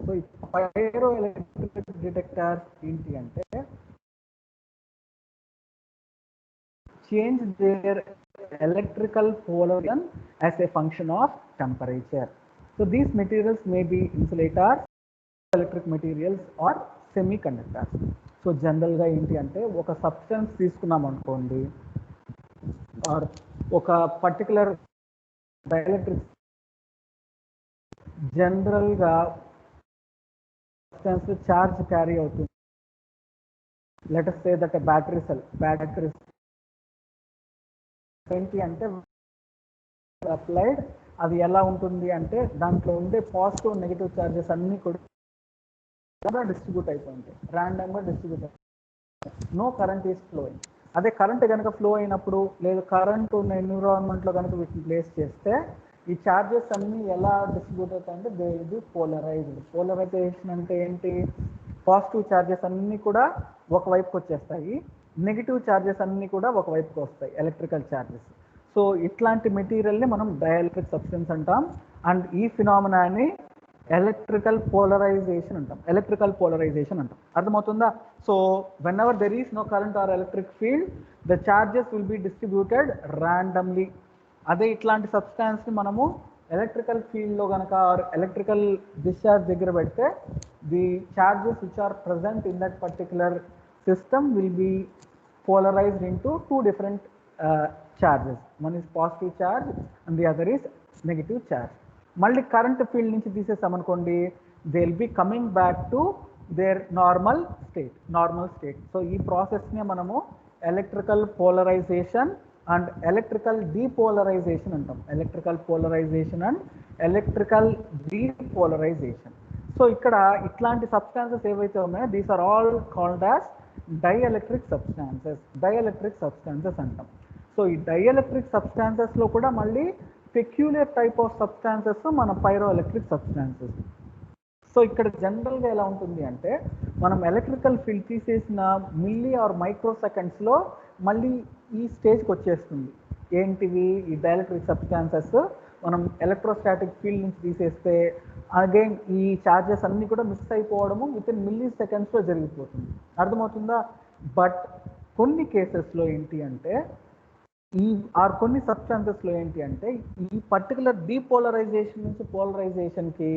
So pyroelectric detector ఏంటి అంటే change their electrical polarization as a function of temperature. So these materials may be insulators, electric materials or semiconductors. So జనరల్గా ఏంటి అంటే ఒక substance తీసుకున్నాం అనుకోండి, are ఒక particular dielectric జనరల్గా సబ్స్టెన్స్ ఛార్జ్ క్యారీ అవుతుంది. Let us say that a battery cell ఏంటి అంటే అప్లైడ్ అది ఎలా ఉంటుంది అంటే దాంట్లో ఉండే పాజిటివ్ నెగిటివ్ ఛార్జెస్ అన్నీ కూడా డిస్ట్రిబ్యూట్ అయిపోయింది, ర్యాండమ్గా డిస్ట్రిబ్యూట్ అయిపోయింది. No current is flowing. అదే కరెంట్ కనుక ఫ్లో అయినప్పుడు లేదు కరెంట్ ఉన్న ఎన్విరాన్మెంట్లో కనుక వీటిని ప్లేస్ చేస్తే ఈ ఛార్జెస్ అన్నీ ఎలా డిస్ట్రిబ్యూట్ అవుతాయంటే they will be polarised. Polarisation అంటే ఏంటి? పాజిటివ్ ఛార్జెస్ అన్నీ కూడా ఒకవైపుకి వచ్చేస్తాయి, నెగిటివ్ ఛార్జెస్ అన్నీ కూడా ఒకవైపుకి వస్తాయి, ఎలక్ట్రికల్ ఛార్జెస్. సో ఇట్లాంటి మెటీరియల్ని మనం డైఎలక్ట్రిక్ సబ్స్టెన్స్ అంటాం. అండ్ ఈ ఫినామినాని ఎలక్ట్రికల్ పోలరైజేషన్ అంటాం. అర్థమవుతుందా? So whenever there is no current or electric field the charges will be distributed randomly. అదే ఇట్లాంటి సబ్స్టాన్స్ని మనము ఎలక్ట్రికల్ ఫీల్డ్లో కనుక ఆర్ ఎలక్ట్రికల్ డిశ్చార్జ్ దగ్గర పెడితే the charges which are present in that particular system will be polarized into two different charges. One is positive charge and the other is negative charge. మళ్ళీ current field నుంచి తీసేసామనుకోండి, they will be coming back to their normal state. So ఈ ప్రాసెస్నే మనము electrical polarisation and electrical depolarisation అంటాం. So ఇక్కడ ఇట్లాంటి substances ఏవైతే ఉన్నాయో these are all called as dielectric substances అంటాం. సో ఈ డైఎలక్ట్రిక్ సబ్స్టాన్సెస్లో కూడా మళ్ళీ పెక్యులియర్ టైప్ ఆఫ్ సబ్స్టాన్సెస్ మన పైరోఎలక్ట్రిక్ సబ్స్టాన్సెస్. సో ఇక్కడ జనరల్గా ఎలా ఉంటుంది అంటే మనం ఎలక్ట్రికల్ ఫీల్డ్ తీసేసిన మిల్లీ ఆర్ మైక్రో సెకండ్స్లో మళ్ళీ ఈ స్టేజ్కి వచ్చేస్తుంది. ఏంటివి? ఈ డైఎలక్ట్రిక్ సబ్స్టాన్సెస్ మనం ఎలక్ట్రోస్టాటిక్ ఫీల్డ్ నుంచి తీసేస్తే అగైన్ ఈ ఛార్జెస్ అన్నీ కూడా మిక్స్ అయిపోవడము విత్ ఇన్ మిల్లీ సెకండ్స్లో జరిగిపోతుంది. అర్థమవుతుందా? బట్ కొన్ని కేసెస్లో ఏంటి అంటే కొన్ని సబ్స్టాన్సెస్లో ఏంటి అంటే ఈ పర్టికులర్ డీపోలరైజేషన్ నుంచి పోలరైజేషన్కి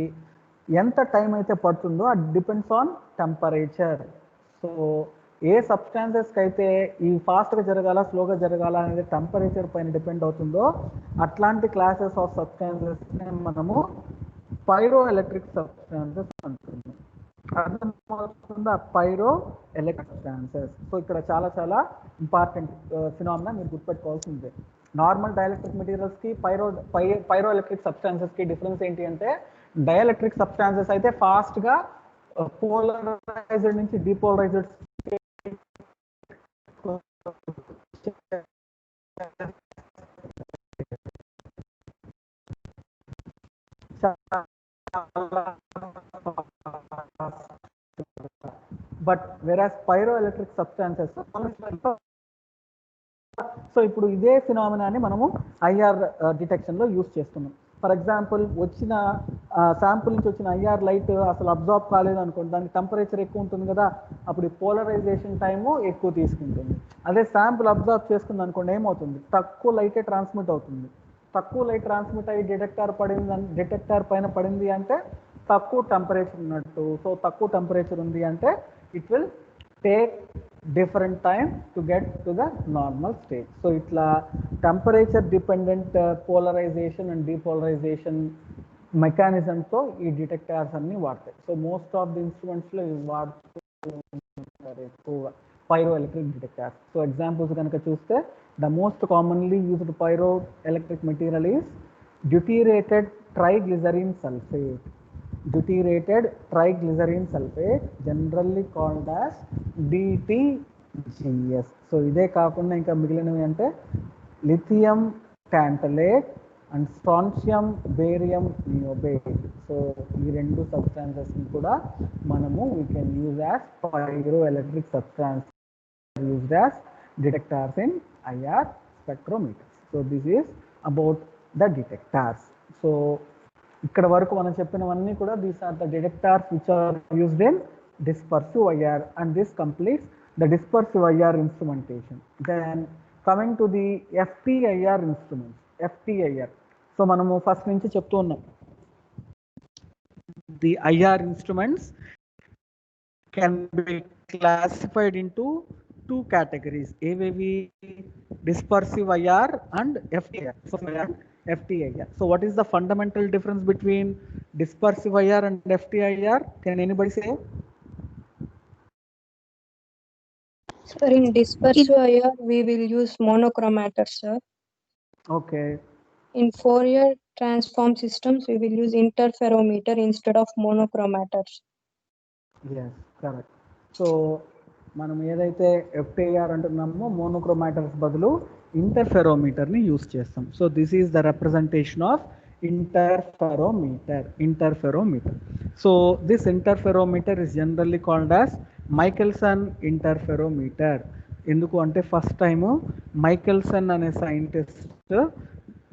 ఎంత టైం అయితే పడుతుందో అది డిపెండ్స్ ఆన్ టెంపరేచర్. సో ఏ సబ్స్టాన్సెస్కి అయితే ఈ ఫాస్ట్గా జరగాల స్లోగా జరగాల అనేది టెంపరేచర్ పైన డిపెండ్ అవుతుందో అట్లాంటి క్లాసెస్ ఆఫ్ సబ్స్టాన్సెస్ని మనము పైరోఎలక్ట్రిక్ సబ్స్టాన్సెస్ అంటున్నాం. అర్థమవుతుందా? పైరోఎలక్ట్రిక్ సబ్స్టాన్సెస్. సో ఇక్కడ చాలా ఇంపార్టెంట్ ఫినామినా మీరు గుర్తుపెట్టుకోవాల్సిందే. నార్మల్ డైఎలక్ట్రిక్ మెటీరియల్స్కి పైరోఎలక్ట్రిక్ సబ్స్టాన్సెస్కి డిఫరెన్స్ ఏంటి అంటే డైఎలక్ట్రిక్ సబ్స్టాన్సెస్ అయితే ఫాస్ట్గా పోలరైజ్డ్ నుంచి డీపోలరైజ్డ్ బట్ వెరాస్ పైరోఎలక్ట్రిక్ సబ్స్టాన్సెస్. సో ఇప్పుడు ఇదే ఫినామినాని మనము ఐఆర్ డిటెక్షన్లో యూజ్ చేస్తున్నాం. ఫర్ ఎగ్జాంపుల్ వచ్చిన శాంపుల్ నుంచి వచ్చిన ఐఆర్ లైట్ అసలు అబ్జార్బ్ కాలేదు అనుకోండి, దానికి టెంపరేచర్ ఎక్కువ ఉంటుంది కదా, అప్పుడు పోలరైజేషన్ టైము ఎక్కువ తీసుకుంటుంది. అదే శాంపుల్ అబ్జార్బ్ చేసుకుంది అనుకోండి ఏమవుతుంది? తక్కువ లైటే ట్రాన్స్మిట్ అవుతుంది. తక్కువ లైట్ ట్రాన్స్మిట్ అయ్యి డిటెక్టర్ పైన పడింది అంటే తక్కువ టెంపరేచర్ ఉన్నట్టు. సో తక్కువ టెంపరేచర్ ఉంది అంటే it will take different time to get to the normal state. So ఇట్లా temperature dependent polarisation and depolarisation మెకానిజంతో ఈ డిటెక్టర్స్ అన్ని వాడతాయి. సో మోస్ట్ ఆఫ్ ది ఇన్స్ట్రుమెంట్స్లో ఇవి వాడుతూ ఎక్కువగా పైరోఎలక్ట్రిక్ డిటెక్టర్స్. సో ఎగ్జాంపుల్స్ కనుక చూస్తే the most commonly used pyroelectric material is deuterated triglycerine sulphate. deuterated triglycerine sulfate, generally called as DTGS. So ఇదే కాకుండా ఇంకా మిగిలినవి అంటే lithium tantalate and strontium barium నియోబేట్. So ఈ రెండు సబ్స్టాన్సెస్ని కూడా మనము we can use as pyro electric substance used as detectors in IR spectrometers. So this is about the detectors. So ఇక్కడ వరకు మనం చెప్పినవన్నీ కూడా these are the detectors which are used in dispersive IR, and this completes the dispersive IR instrumentation. Then coming to the FTIR instruments. FTIR. So మనము first నుంచి చెప్తూ ఉన్నాం the IR instruments can be classified into two categories, AVV dispersive IR and FTIR. So FTIR. So what is the fundamental difference between dispersive IR and FTIR? Can anybody say? Sir, in dispersive IR, we will use monochromator, sir. Okay. In Fourier transform systems, we will use interferometer instead of monochromators. Yes, correct. So మనం ఏదైతే FTIR అంటున్నామో మోనోక్రోమాటర్స్ బదులు ఇంటర్ఫెరోమీటర్ని use చేస్తాం. So this is the representation of interferometer. So this interferometer is generally called as Michelson interferometer. ఎందుకు అంటే first time Michelson అనే scientist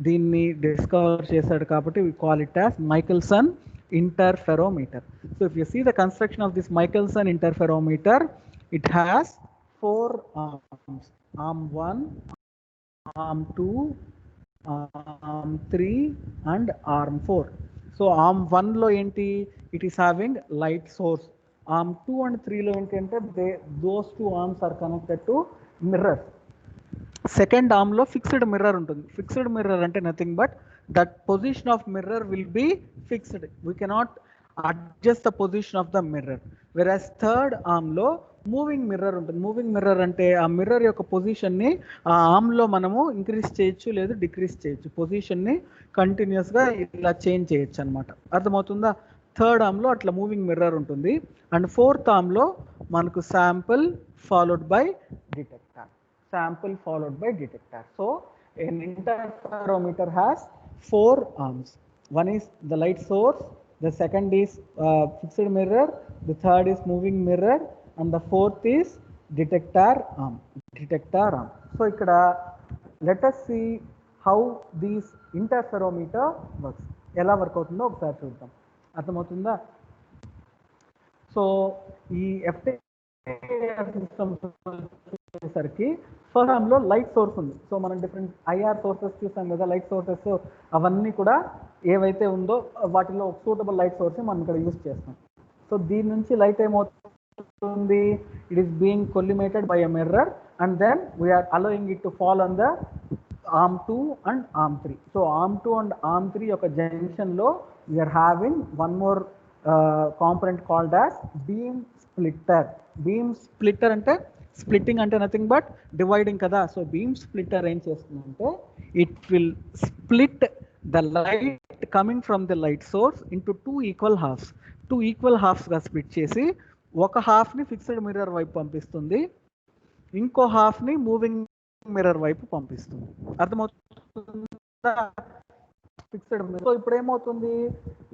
దీన్ని discover చేశాడు కాబట్టి we call it as Michelson interferometer. So if you see the construction of this Michelson interferometer, it has 4 arms: arm 1, arm 2, arm 3 and arm 4. So arm 1 లో ఏంటి, it is having light source. arm 2 and 3 లో ఏంటంటే those two arms are connected to mirrors. Second arm లో fixed mirror ఉంటుంది. Fixed mirror అంటే nothing but that position of mirror will be fixed. We cannot adjust the position of the mirror. వెరాస్ third arm లో moving mirror ఉంటుంది. Moving mirror అంటే ఆ mirror యొక్క పొజిషన్ని ఆ arm లో మనము ఇంక్రీజ్ చేయొచ్చు లేదు డిక్రీజ్ చేయొచ్చు. పొజిషన్ని కంటిన్యూస్ గా ఇలా చేంజ్ చేయొచ్చు అనమాట. అర్థమవుతుందా? థర్డ్ ఆర్మ్ లో అట్లా మూవింగ్ మిర్రర్ ఉంటుంది. అండ్ ఫోర్త్ ఆర్మ్ లో మనకు sample followed by detector. Sample followed by detector. So an interferometer has 4 arms. One is the light source, the second is fixed mirror, the third is moving mirror, and the fourth is detector arm. So ikkada let us see how this interferometer works. ఎలా work అవుతుందో ఒకసారి చూద్దాం. అర్థమవుతుందా? So ఈ FTIR system వచ్చేసరికి first arm లో light source ఉంది. So మనం డిఫరెంట్ IR సోర్సెస్ చూసాం కదా, లైట్ సోర్సెస్ అవన్నీ కూడా ఏవైతే ఉందో వాటిలో ఒక సూటబుల్ లైట్ సోర్స్ మనం ఇక్కడ యూజ్ చేస్తాం. సో దీని నుంచి లైట్ ఏమవుతుంది, it is being collimated by a mirror and then we are allowing it to fall on the arm 2 and arm 3. So arm 2 and arm 3 యొక్క జంక్షన్ లో we are having one more component called as beam splitter. Beam splitter అంటే splitting అంటే nothing but dividing కదా. So beam splitter ఏం చేస్తుందంటే it will split the light coming from the light source into 2 equal హాఫ్స్. 2 equal హాఫ్స్గా split చేసి ఒక హాఫ్ని fixed mirror వైపు పంపిస్తుంది, ఇంకో హాఫ్ని మూవింగ్ మిర్రర్ వైపు పంపిస్తుంది. అర్థమవుతుందా? Fixed mirror. సో ఇప్పుడు ఏమవుతుంది,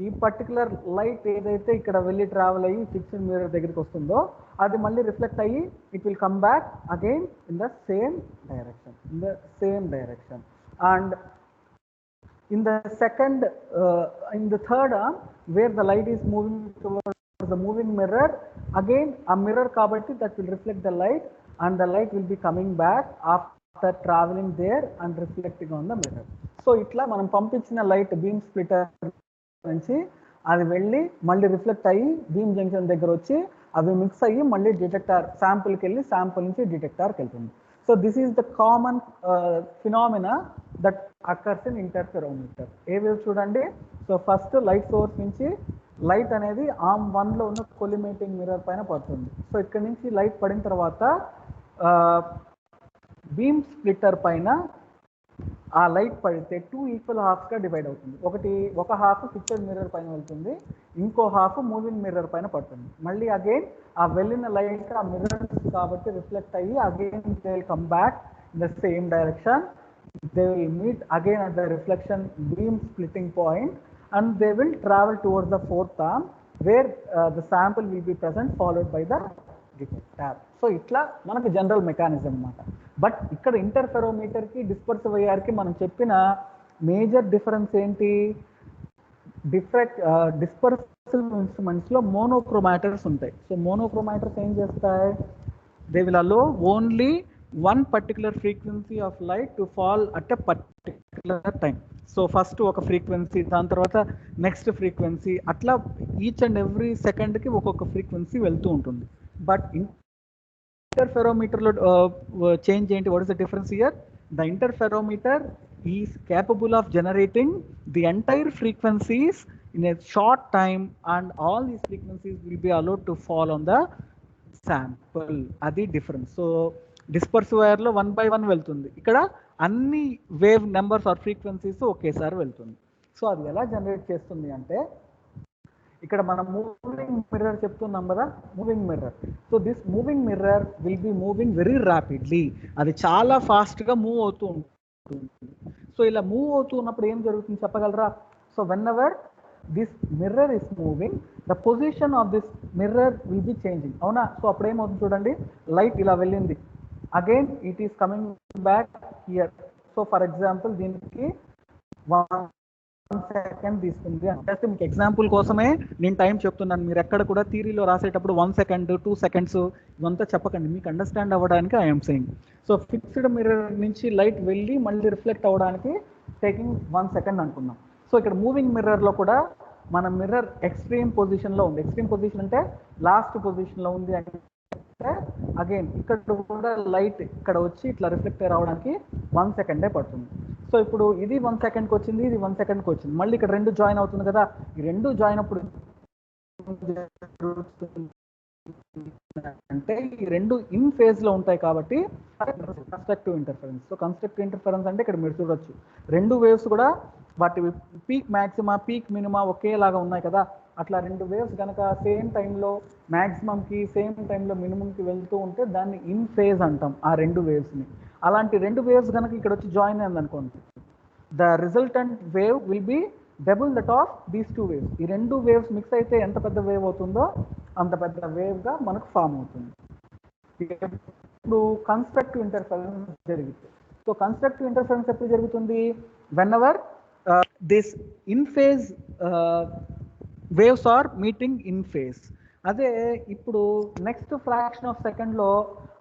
ఈ పర్టికులర్ లైట్ ఏదైతే ఇక్కడ వెళ్ళి ట్రావెల్ అయ్యి ఫిక్స్డ్ మిర్రర్ దగ్గరికి వస్తుందో అది మళ్ళీ రిఫ్లెక్ట్ అయ్యి it will come back again in the same direction. And in the third arm where the light is moving towards the moving mirror, again a mirror kabatti that will reflect the light and the light will be coming back after traveling there and reflecting on the mirror. So itla manam pampinchina light beam splitter nunchi అది వెళ్ళి మళ్ళీ reflect అయ్యి beam junction దగ్గర వచ్చి అవి mix అయ్యి మళ్ళీ detector శాంపుల్కి వెళ్ళి శాంపుల్ నుంచి డిటెక్టర్కి వెళ్తుంది. So this is the common phenomena that occurs in interferometer. ఏవేవి చూడండి. సో ఫస్ట్ లైట్ సోర్స్ నుంచి లైట్ అనేది ఆర్మ్ 1లో ఉన్న కొలిమేటింగ్ మిర్రర్ పైన పడుతుంది. సో ఇక్కడ నుంచి లైట్ పడిన తర్వాత బీమ్ స్ప్లిట్టర్ పైన ఆ లైట్ పడితే 2 ఈక్వల్ హాఫ్స్గా డివైడ్ అవుతుంది. ఒక హాఫ్ ఫిక్స్డ్ మిర్రర్ పైన వెళ్తుంది, ఇంకో హాఫ్ మూవింగ్ మిర్రర్ పైన పడుతుంది. మళ్ళీ అగైన్ ఆ వెళ్ళిన లైట్ ఆ మిర్రర్స్ కాబట్టి రిఫ్లెక్ట్ అయ్యి again they will come back in the same direction. They will meet again at the reflection beam splitting point and they will travel towards the fourth arm where the sample will be present followed by the detector. So itla manaku general mechanism anamata. But ikkada interferometer ki dispersive IR ki manam cheppina major difference enti, dispersive instruments lo monochromators ఉంటాయి. So monochromators ఏం చేస్తాయి, they will allow only one particular frequency of light to fall at a particular time. So first ఒక frequency, దాని తర్వాత next frequency, అట్లా each and every సెకండ్కి ఒక్కొక్క frequency వెళ్తూ ఉంటుంది. బట్ ఇంటర్ఫెరోమీటర్లో చేంజ్ ఏంటి, what is the difference here? The interferometer is capable of generating the entire frequencies in a short time and all these frequencies will be allowed to fall on the sample. అది difference. So dispersive వైర్లో 1 by 1 వెళ్తుంది, ఇక్కడ అన్ని wave numbers are frequencies ఒకేసారి వెళ్తుంది. So అది ఎలా generate చేస్తుంది అంటే, ఇక్కడ మనం మూవింగ్ మిర్రర్ చెప్తున్నాం కదా, moving mirror. So this moving mirror will be moving very rapidly, అది చాలా ఫాస్ట్గా మూవ్ అవుతూ ఉంటుంది. సో ఇలా మూవ్ అవుతూ ఉన్నప్పుడు ఏం జరుగుతుంది చెప్పగలరా? So when ever this mirror is moving, the position of this mirror will be changing. అవునా? సో అప్పుడు ఏమవుతుంది చూడండి, లైట్ ఇలా వెళ్ళింది, again it is coming back here. So for example దీనికి 1 సెకండ్ తీసుకుంది. జస్ట్ మీకు ఎగ్జాంపుల్ కోసమే నేను టైం చెప్తున్నాను, మీరు ఎక్కడ కూడా థియరీలో రాసేటప్పుడు 1 సెకండ్ 2 సెకండ్స్ ఇవంతా చెప్పకండి, మీకు అండర్స్టాండ్ అవ్వడానికి I'm saying. So fixed mirror నుంచి లైట్ వెళ్ళి మళ్ళీ రిఫ్లెక్ట్ అవ్వడానికి టేకింగ్ 1 సెకండ్ అనుకున్నాం. సో ఇక్కడ మూవింగ్ మిర్రర్లో కూడా మన మిర్రర్ ఎక్స్ట్రీమ్ పొజిషన్లో ఉంది. ఎక్స్ట్రీమ్ పొజిషన్ అంటే లాస్ట్ పొజిషన్లో ఉంది అంటే అగైన్ ఇక్కడ కూడా లైట్ ఇక్కడ వచ్చి ఇట్లా రిఫ్లెక్ట్ రావడానికి 1 సెకండే పడుతుంది. సో ఇప్పుడు ఇది 1 సెకండ్కి వచ్చింది, ఇది 1 సెకండ్కి వచ్చింది, మళ్ళీ ఇక్కడ రెండు జాయిన్ అవుతుంది కదా, ఈ రెండు జాయిన్ అప్పుడు అంటే ఈ రెండు ఇన్ ఫేజ్ లో ఉంటాయి కాబట్టి constructive interference. So constructive interference అంటే ఇక్కడ మీరు చూడొచ్చు, రెండు వేవ్స్ కూడా వాటి పీక్ మ్యాక్సిమా పీక్ మినిమా ఒకేలాగా ఉన్నాయి కదా, అట్లా రెండు వేవ్స్ కనుక సేమ్ టైంలో మ్యాక్సిమంకి సేమ్ టైంలో మినిమంకి వెళ్తూ ఉంటే దాన్ని ఇన్ ఫేజ్ అంటాం ఆ రెండు వేవ్స్ని. అలాంటి రెండు వేవ్స్ కనుక ఇక్కడ వచ్చి జాయిన్ అయింది అనుకోండి, the resultant wave will be double that of these two waves. ఈ రెండు వేవ్స్ మిక్స్ అయితే ఎంత పెద్ద వేవ్ అవుతుందో అంత పెద్ద వేవ్గా మనకు ఫామ్ అవుతుంది. ఇప్పుడు కన్స్ట్రక్టివ్ ఇంటర్ఫరెన్స్ జరుగుతుంది. సో కన్స్ట్రక్టివ్ ఇంటర్ఫరెన్స్ ఎప్పుడు జరుగుతుంది? Whenever this in phase waves are meeting in phase. అదే ఇప్పుడు నెక్స్ట్ ఫ్రాక్షన్ ఆఫ్ సెకండ్లో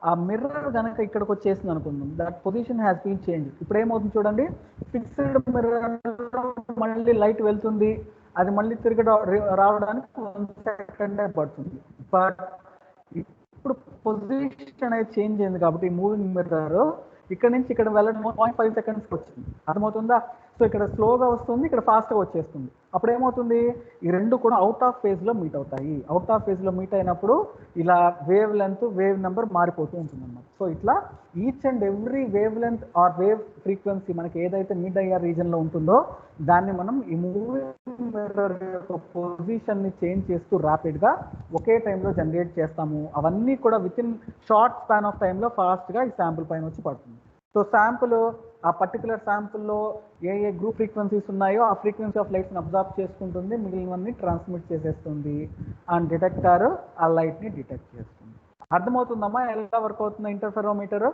ఆ మిర్రర్ కనుక ఇక్కడికి వచ్చేసింది అనుకుందాం, that position has been change. ఇప్పుడు ఏమవుతుంది చూడండి, ఫిక్స్డ్ మిర్రర్ మళ్ళీ లైట్ వెళ్తుంది, అది మళ్ళీ తిరిగి రావడానికి 1 సెకండే పడుతుంది. బట్ ఇప్పుడు పొజిషన్ అనేది చేంజ్ అయింది కాబట్టి మూవింగ్ మిర్రర్ ఇక్కడ నుంచి ఇక్కడ వెళ్ళడం 0.5 సెకండ్స్కి వచ్చింది, అర్థమవుతుందా? సో ఇక్కడ స్లోగా వస్తుంది, ఇక్కడ ఫాస్ట్గా వచ్చేస్తుంది. అప్పుడు ఏమవుతుంది, ఈ రెండు కూడా అవుట్ ఆఫ్ ఫేజ్లో మీట్ అవుతాయి. అవుట్ ఆఫ్ ఫేజ్లో మీట్ అయినప్పుడు ఇలా వేవ్ లెంత్ వేవ్ నెంబర్ మారిపోతూ ఉంటుంది అన్నమాట. సో ఇట్లా each and every wave length or wave frequency మనకి ఏదైతే మిడ్ ఐఆర్ రీజన్లో ఉంటుందో దాన్ని మనం ఈ మూవింగ్ మిర్రర్ యొక్క పొజిషన్ని చేంజ్ చేస్తూ ర్యాపిడ్గా ఒకే టైంలో జనరేట్ చేస్తాము. అవన్నీ కూడా with in short span of టైంలో ఫాస్ట్గా ఈ శాంపుల్ పైన వచ్చి పడుతుంది. సో శాంపుల్ ఆ పర్టికులర్ శాంపుల్లో ఏ ఏ గ్రూప్ ఫ్రీక్వెన్సీస్ ఉన్నాయో ఆ ఫ్రీక్వెన్సీ ఆఫ్ లైట్స్ని అబ్జర్వ్ చేసుకుంటుంది, మిగిలినవన్నీ ట్రాన్స్మిట్ చేసేస్తుంది, అండ్ డిటెక్టర్ ఆ లైట్ని డిటెక్ట్ చేస్తుంది. అర్థమవుతుందమ్మా ఎలా వర్క్ అవుతుంది ఇంటర్ఫెరోమీటర్?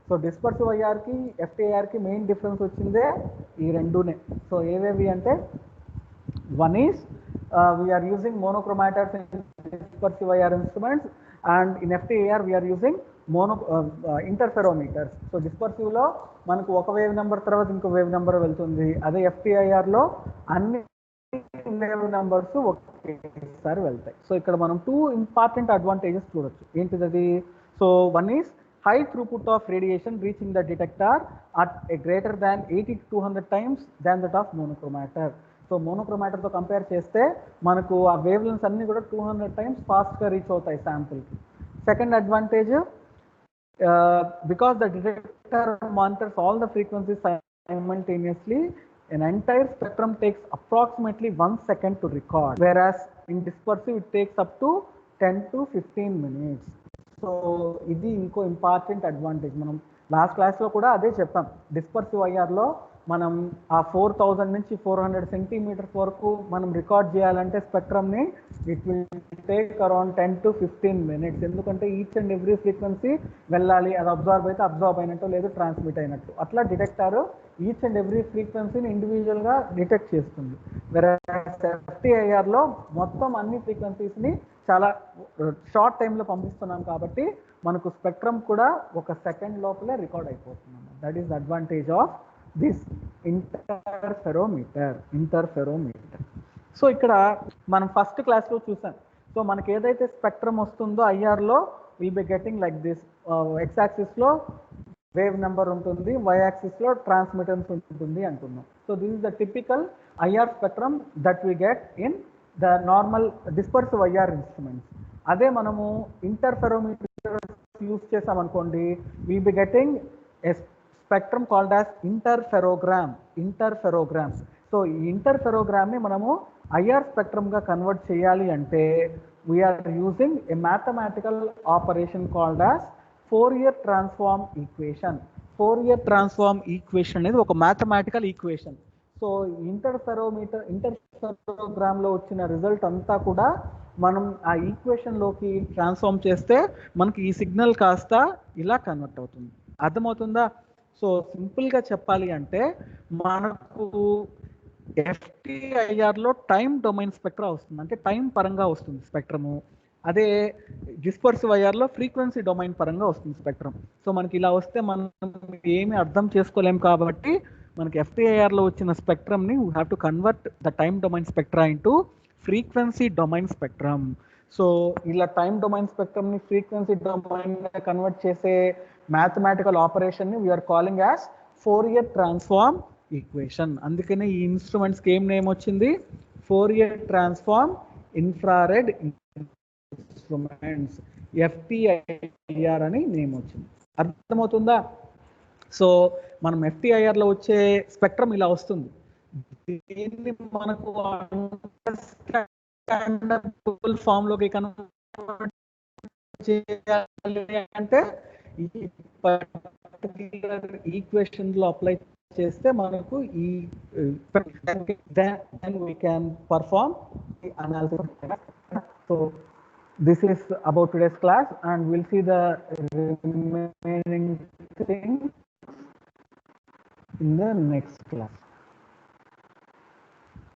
సో డిస్పర్సివ్ ఐఆర్కి ఎఫ్టీఐఆర్కి మెయిన్ డిఫరెన్స్ వచ్చిందే ఈ రెండునే. సో ఏవేవి అంటే, one is we are using monochromators in dispersive IR instruments, and in FTIR we are using interferometers. So డిస్పర్సివ్లో మనకు ఒక వేవ్ నెంబర్ తర్వాత ఇంకో వేవ్ నెంబర్ వెళ్తుంది, అదే FTIRలో అన్ని వేవ్ నెంబర్స్ ఒకేసారి వెళ్తాయి. సో ఇక్కడ మనం 2 ఇంపార్టెంట్ అడ్వాంటేజెస్ చూడొచ్చు. ఏంటిది? So one is high throughput of radiation reaching the detector at a greater than 80 to 200 times than that of monochromator. So మోనోక్రోమాటర్తో కంపేర్ చేస్తే మనకు ఆ వేవ్ లెన్స్ అన్నీ కూడా 200 times ఫాస్ట్గా రీచ్ అవుతాయి శాంపుల్కి. Second advantage, because the detector monitors all the frequencies simultaneously, an entire spectrum takes approximately 1 second to record, whereas in dispersive it takes up to 10 to 15 minutes. So ఇది ఇంకో important advantage. మనం last క్లాస్లో కూడా అదే చెప్పాం. Dispersive ఐఆర్లో మనం ఆ 4000 నుంచి 400 సెంటీమీటర్స్ వరకు మనం రికార్డ్ చేయాలంటే స్పెక్ట్రమ్ని it will take around 10 to 15 minutes. ఎందుకంటే ఈచ్ అండ్ ఎవ్రీ ఫ్రీక్వెన్సీ వెళ్ళాలి, అది అబ్జర్వ్ అయితే అబ్జర్వ్ అయినట్టు లేదు ట్రాన్స్మిట్ అయినట్టు. అట్లా డిటెక్టర్ ఈచ్ అండ్ ఎవ్రీ ఫ్రీక్వెన్సీని ఇండివిజువల్గా డిటెక్ట్ చేస్తుంది. వేరే ఎఫ్టీఐఆర్లో మొత్తం అన్ని ఫ్రీక్వెన్సీస్ని చాలా షార్ట్ టైంలో పంపిస్తున్నాం కాబట్టి మనకు స్పెక్ట్రమ్ కూడా ఒక సెకండ్ లోపలే రికార్డ్ అయిపోతుంది. That is the advantage of this interferometer. So ఇక్కడ మనం ఫస్ట్ క్లాస్లో చూసాం. సో మనకి ఏదైతే స్పెక్ట్రమ్ వస్తుందో ఐఆర్లో will be getting like this. X యాక్సిస్లో వేవ్ నెంబర్ ఉంటుంది, వై యాక్సిస్లో ట్రాన్స్మిటెన్స్ ఉంటుంది అంటున్నాం. So this is the typical IR spectrum that we get in the normal dispersive IR instruments. అదే మనము ఇంటర్ఫెరోమీటర్ యూజ్ చేసామనుకోండి, will be getting a spectrum called as interferogram. So ఈ ఇంటర్ఫెరోగ్రామ్ని మనము ఐఆర్ స్పెక్ట్రమ్గా కన్వర్ట్ చేయాలి అంటే we are using a mathematical operation called as Fourier transform equation. Fourier transform equation అనేది ఒక మ్యాథమెటికల్ ఈక్వేషన్. సో ఇంటర్ఫెరోగ్రామ్లో వచ్చిన రిజల్ట్ అంతా కూడా మనం ఆ ఈక్వేషన్లోకి ట్రాన్స్ఫార్మ్ చేస్తే మనకి ఈ సిగ్నల్ కాస్త ఇలా కన్వర్ట్ అవుతుంది. అర్థమవుతుందా? సో సింపుల్గా చెప్పాలి అంటే మనకు ఎఫ్టీఐఆర్లో టైం డొమైన్ స్పెక్ట్రా వస్తుంది, అంటే టైం పరంగా వస్తుంది స్పెక్ట్రము. అదే డిస్పర్సివ్ ఐఆర్లో ఫ్రీక్వెన్సీ డొమైన్ పరంగా వస్తుంది స్పెక్ట్రమ్. సో మనకి ఇలా వస్తే మనం ఏమి అర్థం చేసుకోలేం కాబట్టి మనకి ఎఫ్టీఐఆర్లో వచ్చిన స్పెక్ట్రమ్ని we have to convert the time domain spectra into frequency domain spectrum. So ఇలా టైమ్ డొమైన్ స్పెక్ట్రమ్ని ఫ్రీక్వెన్సీ డొమైన్ కన్వర్ట్ చేసే మ్యాథమెటికల్ ఆపరేషన్ని we are calling as Fourier transform equation. అందుకనే ఈ ఇన్స్ట్రుమెంట్స్కి ఏం నేమ్ వచ్చింది? Fourier transform infrared instruments, FTIR అని నేమ్ వచ్చింది. అర్థమవుతుందా? సో మనం ఎఫ్టీఐఆర్లో వచ్చే స్పెక్ట్రమ్ ఇలా వస్తుంది. దీన్ని మనకు అండర్స్టాండబుల్ ఫామ్లోకి కన్వర్ట్ చేయాలి అంటే ఈ పర్టిక్యులర్ ఈక్వేషన్లో అప్లై చేస్తే మనకు ఈ then we can perform the analysis. So this is about today's class, and we'll see the remaining thing in the next class.